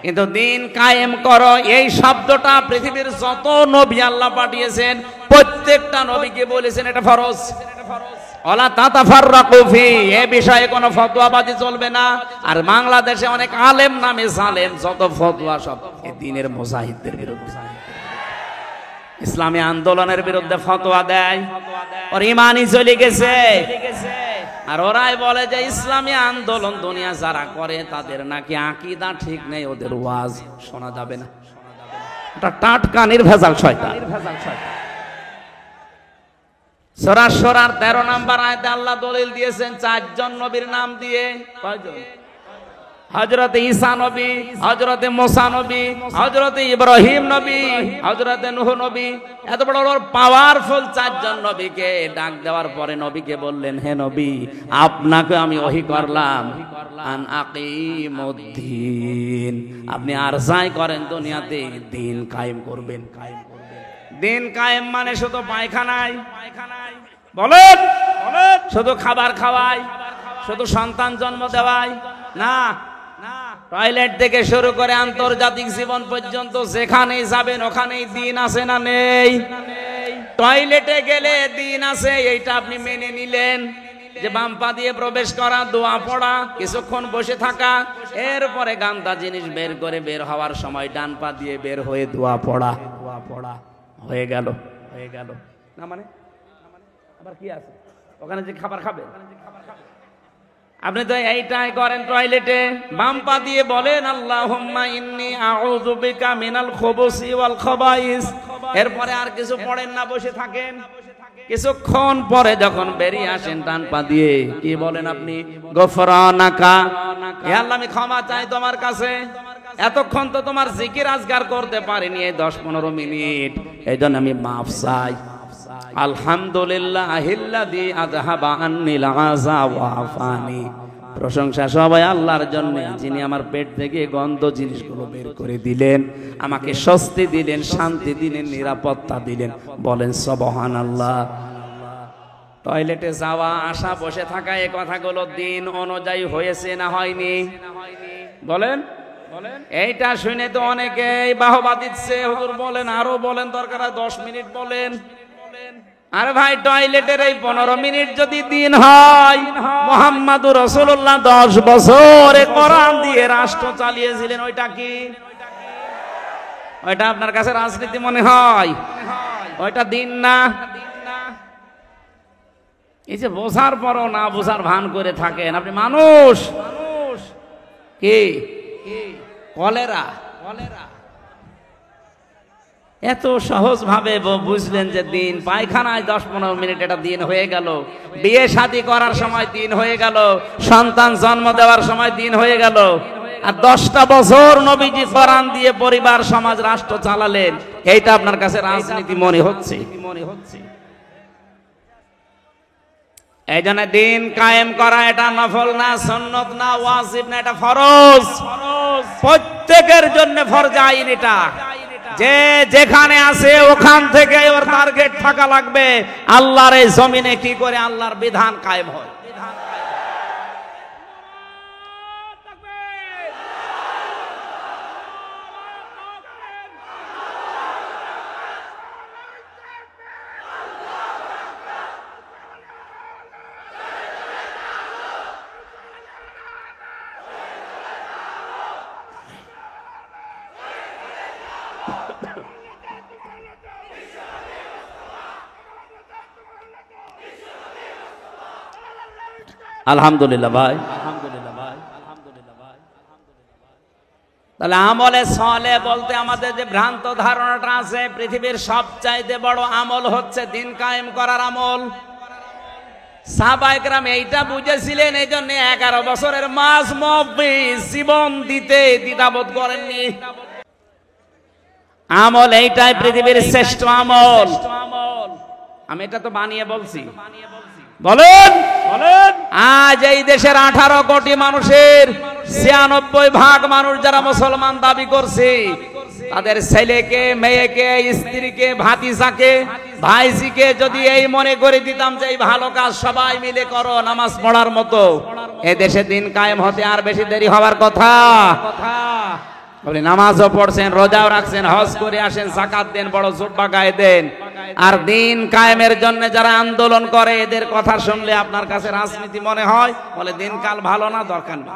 কিন্তু দিন কায়েম করো এই শব্দটা পৃথিবীর যত নবী আল্লাহ পাঠিয়েছেন, প্রত্যেকটা নবীকে বলেছেন এটা ফরজ। ওয়ালা তাতাফাররাকু ফি, এই বিষয়ে কোনো ফতোয়াবাজি চলবে না। আর বাংলাদেশে অনেক আলেম নামে জালেম, যত ফতোয়া সব এই দ্বীনের মুজাহিদদের বিরুদ্ধে, ইসলামী আন্দোলনের বিরুদ্ধে ফতোয়া দেয়। ওর ঈমানই চলে গেছে। আর ওরাই বলে যে ইসলামী আন্দোলন দুনিয়া যারা করে তাদের নাকি আকীদা ঠিক নেই, ওদের ওয়াজ শোনা যাবে না। এটা টাটকা নির্ভেজাল শয়তান। সূরা শুরার 13 নম্বর আয়াতে আল্লাহ দলিল দিয়েছেন 4 জন নবীর নাম দিয়ে। কয়জন? হযরত ঈসা নবী, হযরত মুসা নবী, হযরত ইব্রাহিম নবী, হযরত নূহ নবী। এত বড় বড় পাওয়ারফুল 4 জন নবীকে ডাক দেওয়ার পরে নবীকে বললেন, হে নবী, আপনাকে আমি ওহী করলাম আন আকিমুদ্দিন, আপনি আরজাই করেন দুনিয়াতে দিন কায়েম করবেন। দিন কায়েম মানে শুধু পায়খানায় বলেন, শুধু খাবার খাওয়াই, শুধু সন্তান জন্ম দেওয়াই না। টয়লেট থেকে শুরু করে আন্তর্জাতিক জীবন পর্যন্ত যেখানেই যাবেন ওখানেই দিন আছে না নেই? টয়লেটে গেলে দিন আছে, এইটা আপনি মেনে নিলেন যে বাম পা দিয়ে প্রবেশ করা, দোয়া পড়া, কিছুক্ষণ বসে থাকা, এরপরে গান্দা জিনিস বের করে বের হওয়ার সময় ডান পা দিয়ে বের হয়ে দোয়া পড়া হয়ে গেল না? মানে আবার কি আছে ওখানে যে খাবার খাবে? আপনি তো এইটাই করেন টয়লেটে, বাম পা দিয়ে বলেন আল্লাহুম্মা ইন্নী আউযু বিকা মিনাল খুবুসি ওয়াল খাবাইস, এরপরে আর কিছু পড়েন না, বসে থাকেন। কিছুক্ষণ পরে যখন বেরিয়ে আসেন ডান পা দিয়ে কি বলেন আপনি? গফরানাকা, হে আল্লাহ আমি ক্ষমা চাই তোমার কাছে, এতক্ষণ তো তোমার জিকির আজগার করতে পারিনি এই 10-15 মিনিট, এইজন্য আমি মাফ চাই। আলহামদুলিল্লাহিল্লাযী আযহাবা আন্নিল আযা ওয়া আফানি, প্রশংসা সবাই আল্লাহর জন্য যিনি আমার পেট থেকে গন্ধ জিনিসগুলো বের করে দিলেন, আমাকে স্বস্তি দিলেন, শান্তি দিলেন, নিরাপত্তা দিলেন। বলেন সুবহানাল্লাহ। টয়লেটে যাওয়া, আসা, বসে থাকা, এই কথাগুলো দিন অনুযায়ী হয়েছে না হয়নি? বলেন। এইটা শুনে তো অনেকেই বাহবা দিচ্ছে, হুজুর বলেন, আরো বলেন, দরকার 10 মিনিট বলেন। আরে ভাই, টয়লেটের এই 15 মিনিট যদি দিন হয়, মুহাম্মাদুর রাসূলুল্লাহ 10 বছর কোরআন দিয়ে রাষ্ট্র চালিয়েছিলেন, ওইটা কি? ওইটা আপনার কাছে রাজনীতি মনে হয়? ওইটা দিন না? এই যে বোঝার পরও না বোঝার ভান করে থাকেন আপনি। মানুষ কি কলেরা এত সহজ ভাবে বুঝলেন যে দিন, পায়খানায় 10-15 মিনিট এটা দিন হয়ে গেল, বিয়ে শাদী করার সময় দিন হয়ে গেল, সন্তান জন্ম দেওয়ার সময় দিন হয়ে গেল, আর 10টা বছর নবীজি কোরআন দিয়ে পরিবার সমাজ রাষ্ট্র চালালেন, এইটা আপনার কাছে রাজনীতি মনে হচ্ছে? এই জন্য দিন কায়েম করা এটা নফল না, সুন্নত না, ওয়াজিব না, এটা ফরজ। প্রত্যেকের জন্য ফরজ আইন এটা। যে যেখানে আছে ওখান থেকে ওর টার্গেট থাকা লাগবে আল্লাহর এই জমিনে কি করে আল্লাহর বিধান কায়েম হয়। আলহামদুলিল্লাহ ভাই, তাহলে আমলে সলে বলতে আমাদের যে ভ্রান্ত ধারণাটা আছে, পৃথিবীর সবচাইতে বড় আমল হচ্ছে দিন কায়েম করার আমল। সাহাবায়ে কেরাম এইটা বুঝেছিলেন, এই জন্য 11 বছরের মাঝমুফতি জীবন দিতে দ্বিধাবোধ করেননি। আমল এইটাই পৃথিবীর শ্রেষ্ঠ আমল। আমি এটা তো বানিয়ে বলছি, বলেন। আজ এই দেশের 18 কোটি মানুষের 96% মানুষ যারা মুসলমান দাবি করছে, তাদের ছেলেকে, মেয়েকে, স্ত্রীকে, ভাতিজাকে, ভাইজিকে যদি এই মনে করে দিতাম যে এই ভালো কাজ সবাই মিলে করো নামাজ পড়ার মতো, এ দেশে দিন কায়েম হতে আর বেশি দেরি হওয়ার কথা। আপনি নামাজও পড়ছেন, রোজাও রাখছেন, হজ করে আসেন, যাকাত দেন, বড় জুব্বা গায়ে দেন, আর দিন কায়েমের জন্য যারা আন্দোলন করে এদের কথা শুনলে আপনার কাছে রাজনীতি মনে হয়? বলে দিনকাল ভালো না, দরকার নেই।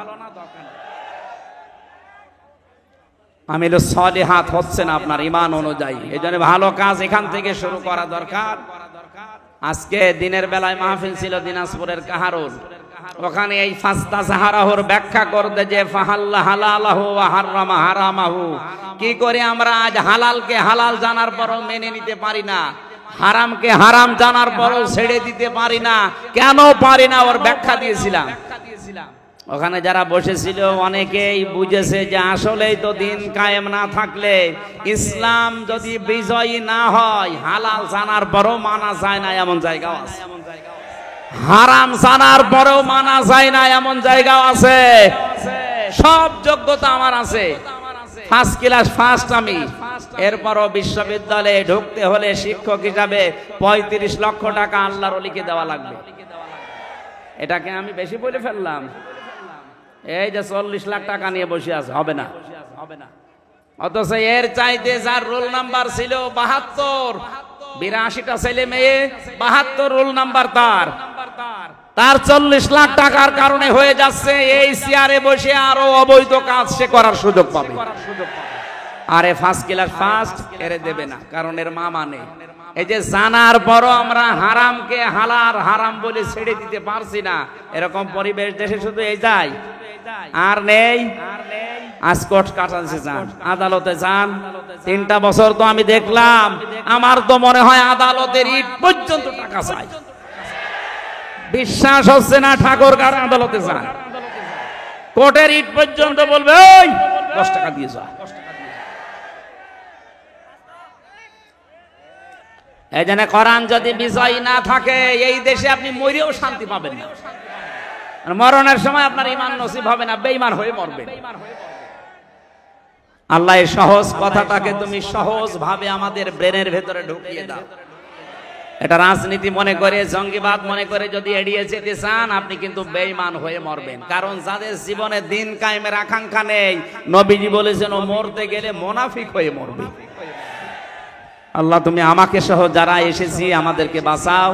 আমিলু সলিহাত হচ্ছে না আপনার ইমান অনুযায়ী, এই জন্য ভালো কাজ এখান থেকে শুরু করা দরকার। আজকে দিনের বেলায় মাহফিল ছিল দিনাজপুরের কাহারুল, ওখানে এই ফাস্তা সাহারাহুর ব্যাখ্যা করতে যে ফাহাল্লা হালালাহু ওয়া হারামা হারামাহু, কি করে আমরা আজ হালালকে হালাল জানার পরও মেনে নিতে পারি না, হারামকে হারাম জানার পরও ছেড়ে দিতে পারি না, কেন পারি না, ওর ব্যাখ্যা দিয়েছিলাম। ওখানে যারা বসেছিল অনেকেই বুঝেছে যে আসলেই তো দিন কায়েম না থাকলে, ইসলাম যদি বিজয়ী না হয়, হালাল জানার পরও মানা যায় না এমন জায়গাও আছে, হারাম জানার পরেও মানা যায় না এমন জায়গাও আছে। সব যোগ্যতা আমার আছে, ফার্স্ট ক্লাস ফার্স্ট আমি, এরপরও বিশ্ববিদ্যালয়ে ঢুকতে হলে শিক্ষক হিসাবে 35 লক্ষ টাকা আল্লাহর ওলিকে দেওয়া লাগবে। এটাকে আমি বেশি বলে ফেললাম? এই যে 40 লাখ টাকা নিয়ে বসে আছে, হবে না। অথচ এর চাইতে যার রোল নাম্বার ছিল 72, 82টা ছেলে মেয়ে, 72 রোল নাম্বার তার 40 লাখ টাকার কারণে হয়ে যাচ্ছে এই চেয়ারে বসে আরো অবৈধ কাজ সে করার সুযোগ পাবে। আরে ফার্স্ট ক্লাস ফার্স্ট এর দেবে না, কারণ এর মা নেই। এই যে জানার পরও আমরা হারামকে হালাল হারাম বলে ছেড়ে দিতে পারছি না, এরকম পরিবেশ দেশে শুধু এই যাই আর নেই। আজকট কাটাচ্ছে যান, আদালতে যান, 3টা বছর তো আমি দেখলাম, আমার তো মনে হয় আদালতের ইট পর্যন্ত টাকা চাই। বিশ্বাস হচ্ছে না, ঠাকুরগাঁও আদালতে যান, কোর্টের ইট পর্যন্ত বলবে ওই 10 টাকা দিয়ে যা। এই জন্য কোরআন যদি বিজয় না থাকে এই দেশে আপনি মরেও শান্তি পাবেন না, মরণের সময় আপনার ঈমান নসিব হবে না, বেঈমান হয়ে মরবেন। আল্লাহ এই সহজ কথাটাকে তুমি সহজ ভাবে আমাদের ব্রেনের ভেতরে ঢুকিয়ে দাও। এটা রাজনীতি মনে করে, জঙ্গিবাদ মনে করে যদি এড়িয়ে যেতে চান, আপনি কিন্তু বেঈমান হয়ে মরবেন। কারণ যাদের জীবনে দিন কায়েমের আকাঙ্ক্ষা নেই, নবীজি বলেছেন ও মরতে গেলে মুনাফিক হয়ে মরবে। আল্লাহ তুমি আমাকে সহ যারা এসেছি আমাদেরকে বাঁচাও,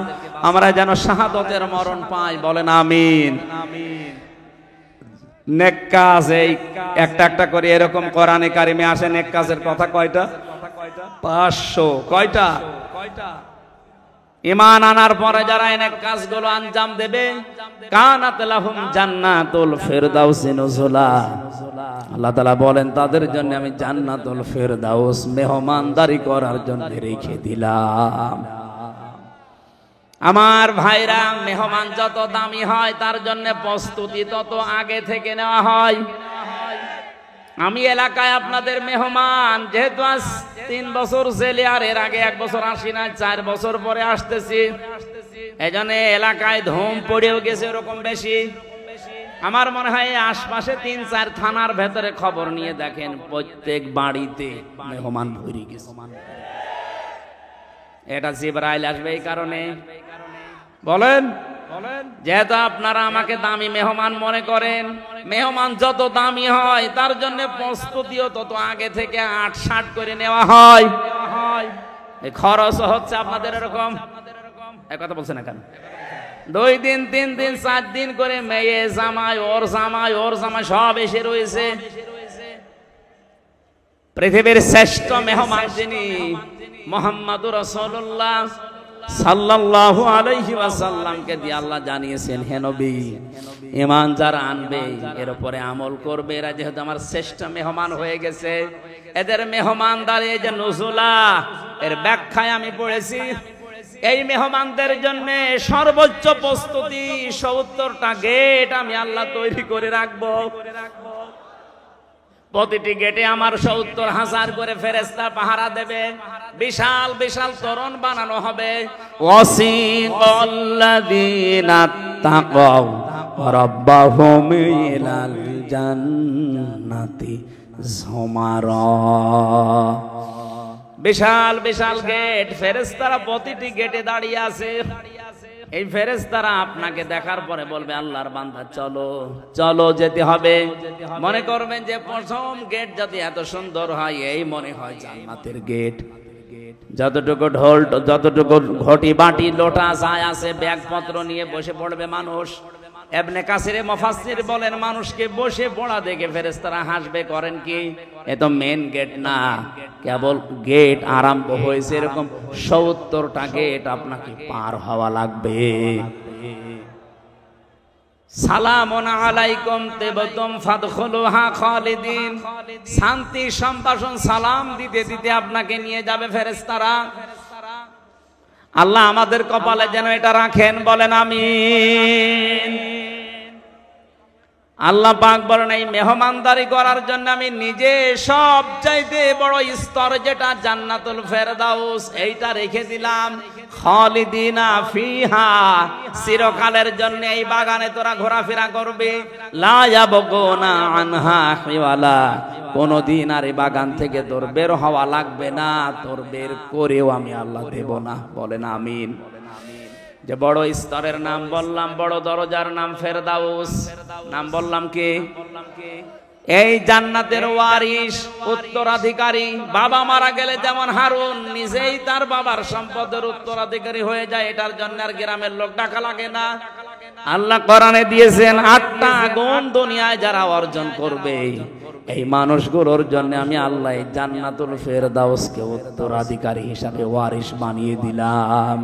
আমরা যেন শাহাদতের মরণ পাই, বলেন আমিন। নেক কাজ এই একটা একটা করে এরকম কোরআনে কারিমে আসে, নেক কাজের কথা কয়টা? 500। কয়টা? ঈমান আনার পরে যারা নেক কাজগুলো আঞ্জাম দেবে, কানাত লাহুম জান্নাতুল ফিরদাউসি নুজুলা, আল্লাহ তাআলা বলেন তাদের জন্য আমি জান্নাতুল ফিরদাউস মেহমানদারি করার জন্য রেখে দিলাম। আমার ভাইরা, মেহমান যত দামি হয় তার জন্য প্রস্তুতি তত আগে থেকে নেওয়া হয়। আমি এলাকায় আপনাদের মেহমান, যেহেতু আজ 3 বছর জেলে, আর এর আগে 1 বছর আসি না, 4 বছর পরে আসতেছি, এজন্য এলাকায় ধুম পড়েও গেছে এরকম বেশি। আমার মনে হয় আশপাশে 3-4 থানার ভেতরে খবর নিয়ে দেখেন, প্রত্যেক বাড়িতে মেহমান ভরে গেছে। এটা জিবরাইল আসবে এই কারণে, বলেন যেহেতু আপনারা আমাকে দামি মেহমান মনে করেন, মেহমান যত দামি হয় তার জন্য প্রস্তুতিও তত আগে থেকে 8-7 করে নেওয়া হয়। এই খরচ হচ্ছে আপনাদের এরকম, এক কথা বলছেন না কেন? 2 দিন 3 দিন 4 দিন করে মেয়ে জামাই ওর জামাই ওর জামাই সব এসে রয়েছে। পৃথিবীর শ্রেষ্ঠ মেহমান যিনি মুহাম্মদুর রাসূলুল্লাহ সাল্লাল্লাহু আলাইহি ওয়াসাল্লামকে দিয়ে আল্লাহ জানিয়েছেন, হে নবী, ঈমান যারা আনবে এর উপরে আমল করবে, এরা যেহেতু আমার শ্রেষ্ঠ মেহমান হয়ে গেছে, এদের মেহমানদারি যে নুজুলা এর ব্যাখ্যায় আমি পড়েছি, এই মেহমানদের জন্য সর্বোচ্চ প্রস্তুতি 70টা গেট আমি আল্লাহ তৈরি করে রাখবো। প্রতিটি গেটে আমার 70,000 করে ফেরেশতা পাহারা দেবে, বিশাল বিশাল তোরণ বানানো হবে। ওয়াসিকাল্লাযীনা তাকাউ রাব্বাহুম ইলাল জান্নাতি যুমারা, বিশাল বিশাল গেট, ফেরেশতারা প্রতিটি গেটে দাঁড়িয়ে আছে। এই ফেরেশতারা আপনাকে দেখার পরে বলবে, আল্লাহর বান্দা চলো চলো, যেতে হবে। মনে করবেন যে প্রথম গেট যদি এত সুন্দর হয়, এই মনে হয় জান্নাতের গেট। যতটুকু ঢোল, যতটুকু ঘটি বাটি লোটা যায় আছে, ব্যাগপত্র নিয়ে বসে পড়বে মানুষ। ইবনে কাসির মুফাসসির বলেন, মানুষকে বসে পড়া দেখে ফেরেশতারা হাসবে, করেন কি, এ তো মেন গেট না, কেবল গেট আরম্ভ হয়েছে। এরকম 70টা গেট আপনাকে পার হওয়া লাগবে। সালামুন আলাইকুম তিবতুম ফাদখুলুহা খালিদিন, শান্তি সম্ভাষণ সালাম দিতে দিতে আপনাকে নিয়ে যাবে ফেরেশতারা। আল্লাহ আমাদের কপালে যেন এটা রাখেন, বলেন আমিন। আল্লাহ পাক বলেন, এই মেহমানদারি করার জন্য আমি নিজে সবচাইতে বড় স্তর যেটা জান্নাতুল ফেরদাউস, এইটা রেখে দিলাম। খালিদিনা ফিহা, চিরকালের জন্য এই বাগানে তোরা ঘোরাফেরা করবে। লা ইয়াবগুনা আনহা হিওয়ালা, কোনদিন আর এই বাগান থেকে তোর বের হওয়া লাগবে না, তোর বের করেও আমি আল্লাহ দেব না, বলেন আমিন। যে বড় স্তরের নাম বললাম, বড় দরজার নাম ফেরদাউস। নাম বললাম কি? এই জান্নাতের ওয়ারিস, উত্তরাধিকারী। বাবা মারা গেলে যেমন হারুন নিজেই তার বাবার সম্পদের উত্তরাধিকারী হয়ে যায়, এটার জন্য আর গ্রামের লোক ডাকা লাগে না। আল্লাহ কোরআনে দিয়েছেন 8টা গুণ দুনিয়ায় যারা অর্জন করবে, এই মানুষগুলোর জন্য আমি আল্লাহ জান্নাতুল ফেরদাউসকে উত্তরাধিকারী হিসাবে ওয়ারিস বানিয়ে দিলাম।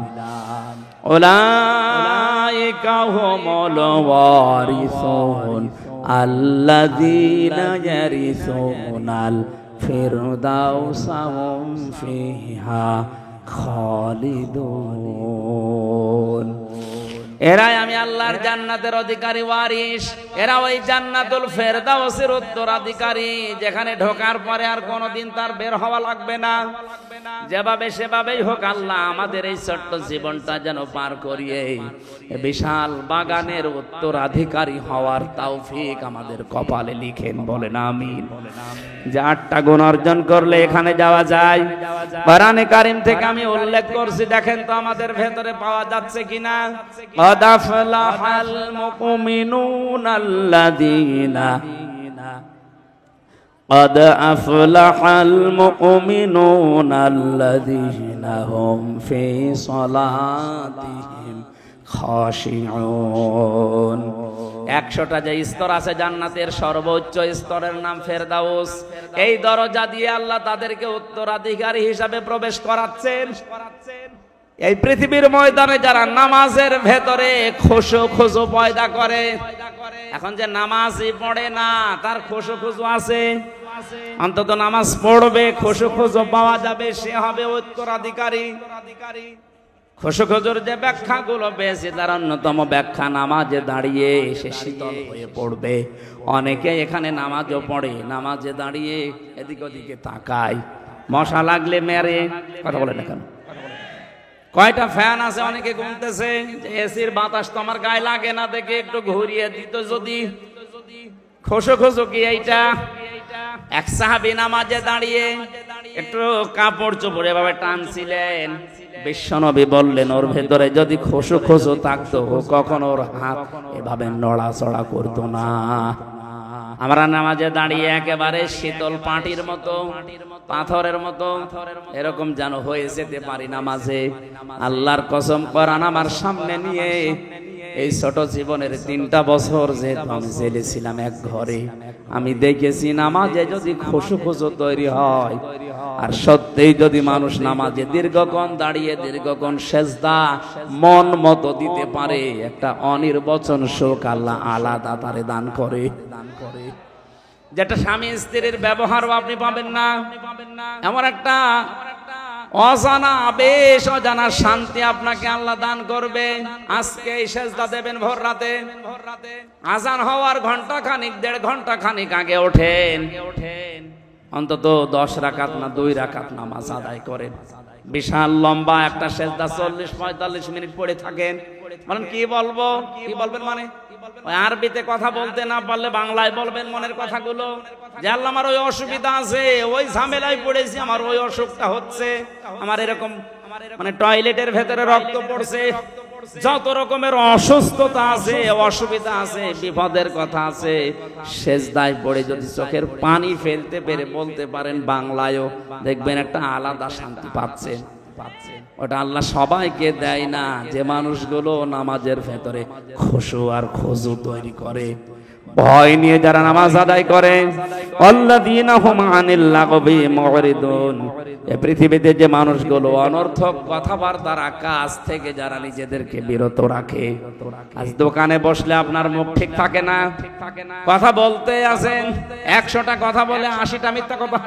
উলাইকা হুমুল ওয়ারিসুন আল্লাযীনা ইয়ারিসুনাল ফিরদাউসা হুম ফিহা খালিদুন। এরাই আমি আল্লাহর জান্নাতের অধিকারী ওয়ারিস। এরা ওই জান্নাতুল ফেরদাউসের উত্তরাধিকারী, যেখানে ঢোকার পরে আর কোনোদিন তার বের হওয়া লাগবে না। যেভাবে সেভাবেই হোক আল্লাহ আমাদের এই ছোট্ট জীবনটা যেন পার করিয়ে বিশাল বাগানের উত্তরাধিকারী হওয়ার তৌফিক আমাদের কপালে লিখেন, বলেন আমিন। যে 8টা গুণ অর্জন করলে এখানে যাওয়া যায়। কোরআনে কারীম থেকে আমি উল্লেখ করছি, দেখেন তো আমাদের ভেতরে পাওয়া যাচ্ছে কিনা। قد أفلح المؤمنون الذين قد أفلح المؤمنون الذين هم في صلاتهم خاشعون। 100টা যে স্তর আছে জান্নাতের, সর্বোচ্চ স্তরের নাম ফেরদাউস। এই দরজা দিয়ে আল্লাহ তাদেরকে উত্তরাধিকারী হিসাবে প্রবেশ করাচ্ছেন। এই পৃথিবীর ময়দানে যারা নামাজের ভেতরে খুশু পয়দা করে, এখন যে নামাজই পড়ে না তার খুশু আছে, অন্তত নামাজ পড়বে, খুশু পাওয়া যাবে, সে হবে উত্তরাধিকারী। খুশুর যে ব্যাখ্যাগুলো পেয়েছে তার অন্যতম ব্যাখ্যা, নামাজে দাঁড়িয়ে সে শীতল হয়ে পড়বে। অনেকে এখানে নামাজও পড়ে, নামাজে দাঁড়িয়ে এদিক ওদিকে তাকায়, মশা লাগলে মেরে। কথা বলেন এখন কয়টা ফ্যান আছে, অনেকে ঘুমতেছে, এসির বাতাস তো আমার গায়ে লাগে না, দেখে একটু ঘুরিয়ে দিত যদি। খুশু কি এইটা? এক সাহাবী নামাজে দাঁড়িয়ে একটু কাপড় চোপড় এভাবে টানছিলেন, বিশ্বনবী বললেন ওর ভেতরে যদি খুশু থাকতো কখনো ওর হাত এভাবে নড়াচড়া করতো না। আমরা নামাজে দাঁড়িয়ে একেবারে শীতল পাটির মতো, পাথরের মতো এরকম যেন হয়ে যেতে পারি নামাজে। আল্লাহর কসম, কোরআন আমার সামনে নিয়ে এই ছোট জীবনের 3টা বছর যেহেতু আমি জেলে ছিলাম এক ঘরে, আমি দেখেছি নামাজে যদি খুশু তৈরি হয়, আর সত্যিই যদি মানুষ নামাজে দীর্ঘক্ষণ দাঁড়িয়ে দীর্ঘক্ষণ সেজদা মন মতো দিতে পারে, একটা অনির্বচন সুখ আল্লাহ আলাদা তারে দান করে। যেটা স্বামী স্ত্রীর ব্যবহারও আপনি পাবেন না, এমন একটা অজানা বেশ অজানা শান্তি আপনাকে আল্লাহ দান করবে। আজকে এই সেজদা দেবেন ভোর রাতে, আজান হওয়ার ঘন্টা খানিক 1.5 ঘন্টা খানিক আগে ওঠেন, অন্তত 10 রাকাত না 2 রাকাত নামাজ আদায় করেন। বিশাল লম্বা একটা সেজদা 40-45 মিনিট পড়ে থাকেন। বলেন কি বলবো, কি বলবেন? মানে ওই আরবিতে কথা বলতে না পারলে বাংলায় বলবেন মনের কথাগুলো, যে আল্লাহ আমার ওই অসুবিধা আছে, ওই ঝামেলায় পড়েছি, আমার ওই অসুখটা হচ্ছে, আমার এরকম মানে টয়লেটের ভেতরে রক্ত পড়ছে, যত রকমের অসুস্থতা আছে, অসুবিধা আছে, বিপদের কথা আছে, সেজদায় পড়ে যদি চোখের পানি ফেলতে পেরে বলতে পারেন বাংলায়ও, দেখবেন একটা আলাদা শান্তি পাচ্ছেন। ওটা আল্লাহ সবাইকে দেয় না। যে মানুষগুলো নামাজের ভেতরে খুশু আর খুজু তৈরি করে, ভয় নিয়ে যারা নামাজ আদায় করে, আল্লাযীনা হুম আনিল লাগবি মুরিদুন, এই পৃথিবীতে যে মানুষগুলো অনর্থক কথাবার্তার কাজ থেকে যারা নিজেদেরকে বিরত রাখে। আজ দোকানে বসলে আপনার মুখ ঠিক থাকে না, কথা বলতে আছেন, 100টা কথা বলে 80টা মিথ্যা কথা।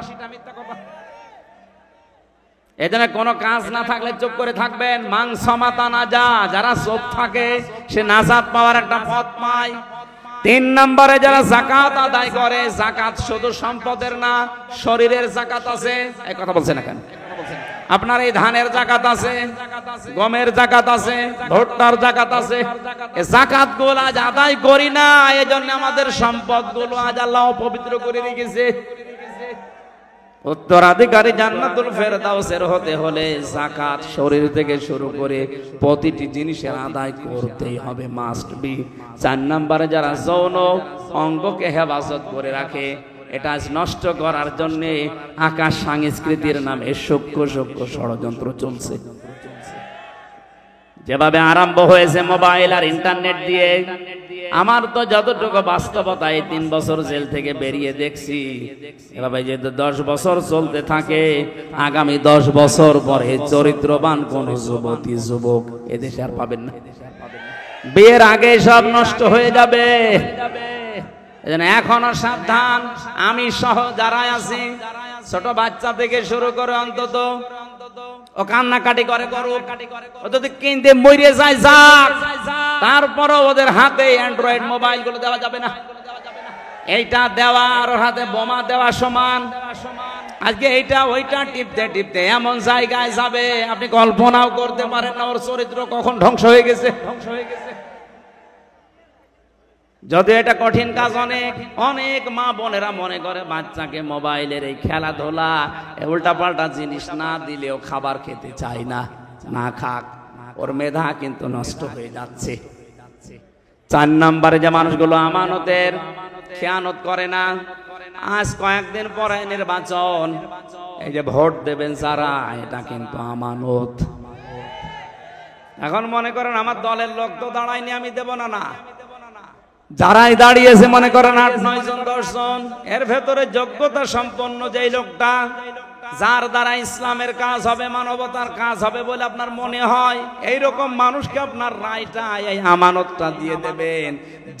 এজন্য কোনো কাজ না থাকলে চুপ করে থাকবেন। মাংসমাতা না যারা চুপ থাকে সে নাজাত পাওয়ার একটা পথ পায়। 3 নম্বরে যারা যাকাত আদায় করে, যাকাত শুধু সম্পদের না, শরীরের যাকাত আছে। এই কথা বলছেন না কেন? আপনার এই ধানের যাকাত আছে, গমের যাকাত আছে, ভুট্টার যাকাত আছে। এই যাকাত গুলো আজ আদায় করি না, এজন্য আমাদের সম্পদ গুলো আজ আল্লাহ অপবিত্র করে রেখেছে। উত্তরাধিকারী জান্নাতুল ফেরদাউসের হতে হলে যাকাত শরীর থেকে শুরু করে প্রতিটি জিনিসের আদায় করতেই হবে, মাস্ট বি। 4 নম্বরে যারা যৌন অঙ্গকে হেফাজত করে রাখে, এটা নষ্ট করার জন্য আকাশ সংস্কৃতির নামে সূক্ষ্ম সূক্ষ্ম ষড়যন্ত্র চলছে। যেভাবে আরম্ভ হয়েছে মোবাইল আর ইন্টারনেট দিয়ে, আমার তো যতটুকু বাস্তবতা, এই 3 বছর জেল থেকে বেরিয়ে দেখছি, এভাবে যদি 10 বছর চলতে থাকে, আগামী 10 বছর পরে চরিত্রবান কোন যুবতী যুবক এদেশে আর পাবেন না। বিয়ের আগে সব নষ্ট হয়ে যাবে। এজন্য এখনো সাবধান। আমি সহ যারা আছি, ছোট বাচ্চা থেকে শুরু করে অন্তত ও কান্নাকাটি করে করুক, ও যদি কিনতে মরে যায় যাক, তারপরও ওদের হাতে অ্যান্ড্রয়েড মোবাইল গুলো দেওয়া যাবে না। এইটা দেওয়া আর ওর হাতে বোমা দেওয়া সমান। আজকে এইটা ওইটা টিপতে টিপতে এমন জায়গায় যাবে আপনি কল্পনাও করতে পারেন না ওর চরিত্র কখন ধ্বংস হয়ে গেছে। যদি এটা কঠিন কাজ, অনেক অনেক মা বোনেরা মনে করে বাচ্চাকে মোবাইলের এই খেলাধুলা উল্টা পাল্টা জিনিস না দিলেও খাবার খেতে চায় না, না খাক, ওর মেধা কিন্তু নষ্ট হয়ে যাচ্ছে। 4 নম্বরে যে মানুষগুলো আমানতের খেয়ানত করে না, আজ কয়েকদিন পরে নির্বাচন, এই যে ভোট দেবেন যারা, এটা কিন্তু আমানত। এখন মনে করেন আমার দলের লোক তো দাঁড়ায়নি, আমি দেব না। না, যারাই দাঁড়িয়েছে মনে করেন 8-9 জন 10 জন, এর ভেতরে যোগ্যতা সম্পন্ন যেই লোকটা, যার দ্বারা ইসলামের কাজ হবে, মানবতার কাজ হবে বলে আপনার মনে হয়, এইরকম মানুষকে আপনার রায়টা, এই আমানতটা দিয়ে দেবেন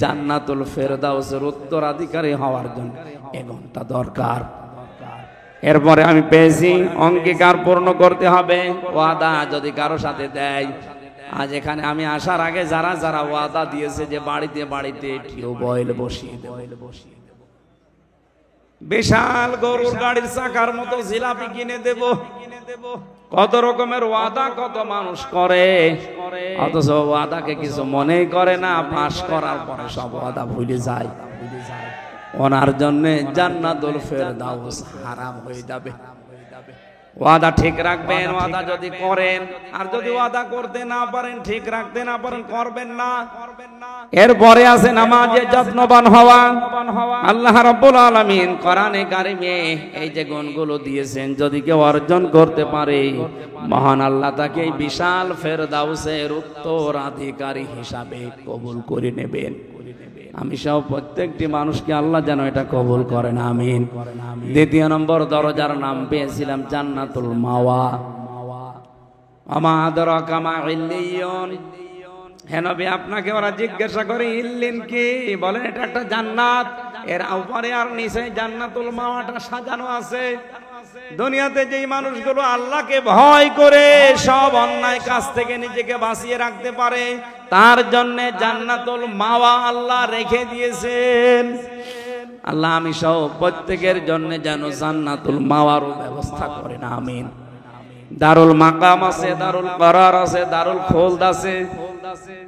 জান্নাতুল ফেরদাউসের উত্তরাধিকারী হওয়ার জন্য। এমনটা দরকার। এরপরে আমি পেয়েছি অঙ্গীকার পূর্ণ করতে হবে। ওয়াদা যদি কারো সাথে দেয়, আজ এখানে আমি আসার আগে যারা যারা ওয়াদা দিয়েছে যে বাড়িতে বাড়িতে টিউবওয়েল বসিয়ে দেব, বিশাল গরুর গাড়ির চাকার মতো জিলাপি কিনে দেব, কত রকমের ওয়াদা কত মানুষ করে, অথচ ওয়াদাকে কিছু মনেই করে না। পাশ করার পরে সব ওয়াদা ভুলে যায়। ওনার জন্য জান্নাতুল ফেরদাউস হারাম হয়ে যাবে। ওয়াদা ঠিক রাখবেন, ওয়াদা যদি করেন, আর যদি ওয়াদা করতে না পারেন, ঠিক রাখতে না পারেন, করবেন না। এরপরে আছে নামাজে যত্নবান হওয়া। আল্লাহ রাব্বুল আলামিন কোরআনে কারিমে এই যে গুণগুলো দিয়েছেন, যদি কেউ অর্জন করতে পারে, মহান আল্লাহ তাকে বিশাল ফেরদাউসের উত্তরাধিকারী হিসাবে কবুল করে নেবেন। আমি সহ প্রত্যেকটি মানুষকে আল্লাহ যেন এটা কবুল করেন, আমিন। 2 নম্বর দরজার নাম পেয়েছিলাম জান্নাতুল মাওয়া। আমা আদরাকা মা ইল্লিয়ুন। হে নবী, আপনাকে ওরা জিজ্ঞাসা করে ইল্লিন কি, বলেন এটা একটা জান্নাত, এর উপরে আর নিচে জান্নাতুল মাওয়াটা সাজানো আছে। দুনিয়াতে যেই মানুষগুলো আল্লাহকে ভয় করে সব অন্যায় কাজ থেকে নিজেকে বাঁচিয়ে রাখতে পারে, তার জন্য জান্নাতুল মাওয়া আল্লাহ রেখে দিয়েছেন। আল্লাহ আমি সহ প্রত্যেকের জন্য যেন জান্নাতুল মাওয়ারও ব্যবস্থা করেন, আমিন। দারুল মাকাম আছে, দারুল করার আছে, দারুল খোলদ আছে,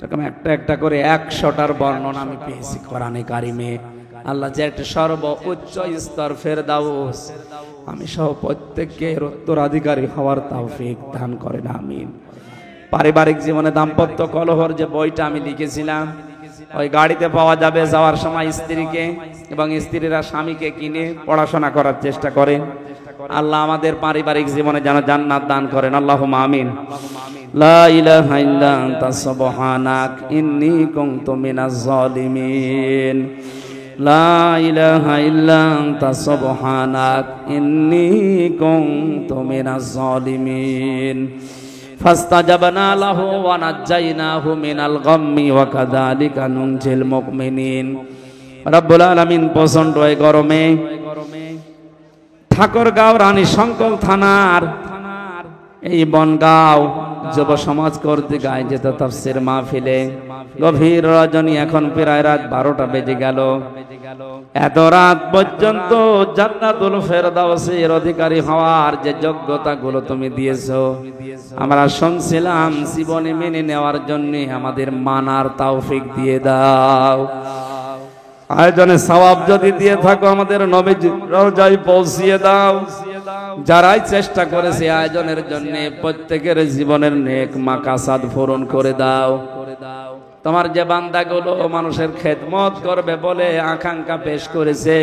এরকম একটা একটা করে 100টার বর্ণনা আমি পেয়েছি কোরআনে কারিমে। আল্লাহ যে একটা সর্ব উচ্চ স্তর ফেরদাউস, আমি সহ প্রত্যেককে এর উত্তরাধিকারী হওয়ার তৌফিক দান করেন, আমিন। পারিবারিক জীবনে দাম্পত্য কলহর যে বইটা আমি লিখেছিলাম, ওই গাড়িতে পাওয়া যাবে। যাওয়ার সময় স্ত্রীকে এবং স্ত্রীরা স্বামীকে কিনে পড়াশোনা করার চেষ্টা করেন। আল্লাহ আমাদের পারিবারিক জীবনে যেন জান্নাত দান করেন, আল্লাহুম্মা আমিন। লা ইলাহা ইল্লা আনতা সুবহানাক ইন্নী কুনতু মিনাজ জালিমিন। লা ইলাহা ইল্লা আনতা সুবহানাক ইন্নী কুনতু মিনাজ জালিমিন। ফাস্তাজাবনা লাহু ওয়া নাজ্জাইনাহু মিনাল গাম্মি ওয়া কাযালিকা নুনজিল মুমিনিন। রব্বুল আলামিন প্রচন্ড এই গরমে ঠাকুরগাঁও রানী শঙ্কর থানার এই বনগাঁও যুব সমাজ কর্তৃক আয়োজিত তাফসীর মাহফিলে গভীর রজনী, এখন প্রায় রাত 12টা বেজে গেল। এত রাত পর্যন্ত জান্নাতুল ফেরদাউসের অধিকারী হওয়ার যে যোগ্যতা গুলো তুমি দিয়েছো, আমরা শুনছিলাম, জীবনে মেনে নেওয়ার জন্য আমাদের মানার তৌফিক দিয়ে দাও। আয়োজনে সওয়াব যদি দিয়ে থাকো, আমাদের নবীজির রওজায় পৌঁছিয়ে দাও। যারাই চেষ্টা করেছে আয়োজনের জন্য প্রত্যেকের জীবনের নেক মাকাসাদ পূরণ করে দাও। তোমার যে বান্দাগুলো মানুষের খেদমত করবে বলে আকাঙ্ক্ষা পেশ করেছে,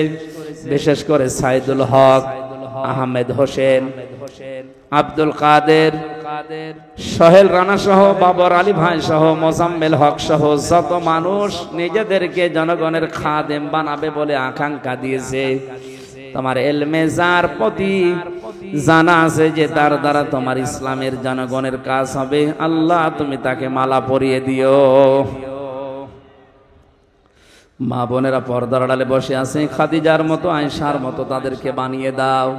বিশেষ করে সাইদুল হক, আহমেদ হোসেন, আব্দুল কাদের, সোহেল রানা সহ, বাবর আলী ভাই সহ, মোজাম্মেল হক সহ যত মানুষ নিজেদেরকে জনগণের খাদেম বানাবে বলে আকাঙ্ক্ষা দিয়েছে, তোমার এলমে যার প্রতি জানা আছে যে তার দ্বারা তোমার ইসলামের জনগণের কাজ হবে, আল্লাহ তুমি তাকে মালা পরিয়ে দিও। মা বোনেরা পর্দার আড়ালে বসে আছে, খাদিজার মতো, আয়েশার মতো তাদেরকে বানিয়ে দাও।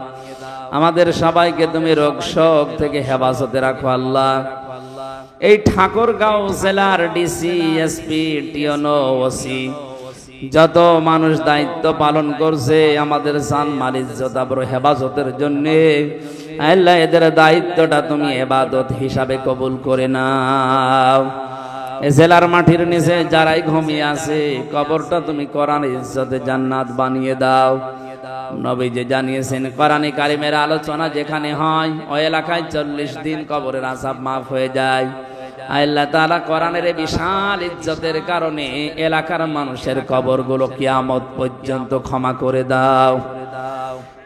আমাদের সবাইকে তুমি রোগ শোক থেকে হেফাজতে রাখো আল্লাহ। এই ঠাকুরগাঁও জেলার ডিসি, এসপি, টিওনো, ওসি যত মানুষ দায়িত্ব পালন করছে আমাদের জান মাল ইজ্জত আবরু হেফাজতের জন্য, আল্লাহ এদের দায়িত্বটা তুমি ইবাদত হিসাবে কবুল করে নাও। জেলার মাটির নিচে যারাই ঘুমিয়ে আছে কবরটা তুমি কোরআন ইজ্জতে জান্নাত বানিয়ে দাও। নবীজি জানিয়েছেন কোরআনে কারিমের আলোচনা যেখানে হয় ওই এলাকায় 40 দিন কবরের আযাব মাফ হয়ে যায়। আল্লাহ তাআলা কোরআনের বিশাল ইজ্জতের কারণে এলাকার মানুষের কবরগুলো কিয়ামত পর্যন্ত ক্ষমা করে দাও।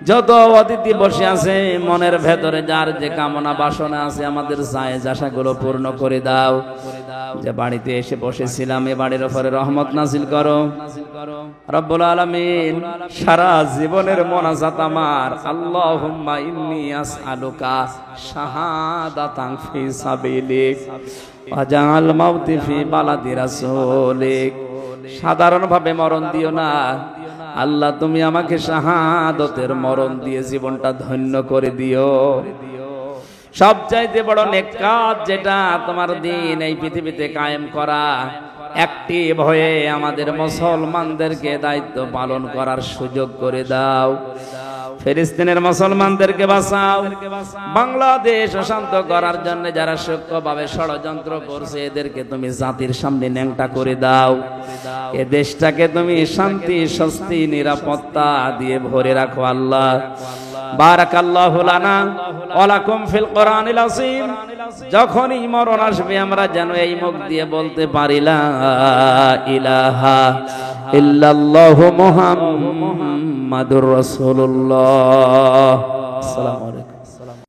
যত অতিথি বসে আছে মনের ভেতরে যার যে কামনা বাসনা আছে আমাদের জায়েজ আশাগুলো পূর্ণ করে দাও। যে বাড়িতে এসে বসেছিলাম এ বাড়ির উপরে রহমত নাজিল করো রব্বুল আলামিন। সারা জীবনের মোনাজাত আমার আল্লাহুম্মা ইন্নী আসআলুকা শাহাদাতান ফি সাবিলিক ওয়া জাআল মাউতি ফি বালাদি রাসূলিক। সাধারণভাবে মরণ দিও না আল্লাহ, তুমি আমাকে শাহাদতের মরণ দিয়ে জীবনটা ধন্য করে দিও। সবচাইতে বড় নেক কাজ যেটা তোমার দিন এই পৃথিবীতে কায়েম করা, অ্যাক্টিভ হয়ে আমাদের মুসলমানদেরকে দায়িত্ব পালন করার সুযোগ করে দাও। ফিলিস্তিনের মুসলমানদেরকে বাঁচাও। বাংলাদেশ অশান্ত করার জন্য যারা সূক্ষ্মভাবে ষড়যন্ত্র করছে এদেরকে তুমি জাতির সামনে ন্যাংটা করে দাও। এ দেশটাকে তুমি শান্তি, স্বস্তি, নিরাপত্তা দিয়ে ভরে রাখো আল্লাহ। বারাকাল্লাহু লানা ওয়া লাকুম ফিল কোরআনিল আযীম। যখনই মরণ আসবে আমরা যেন এই মুখ দিয়ে বলতে পারি লা ইলাহা ইল্লাল্লাহু মুহাম্মাদুর রাসূলুল্লাহ। আসসালামু আলাইকুম।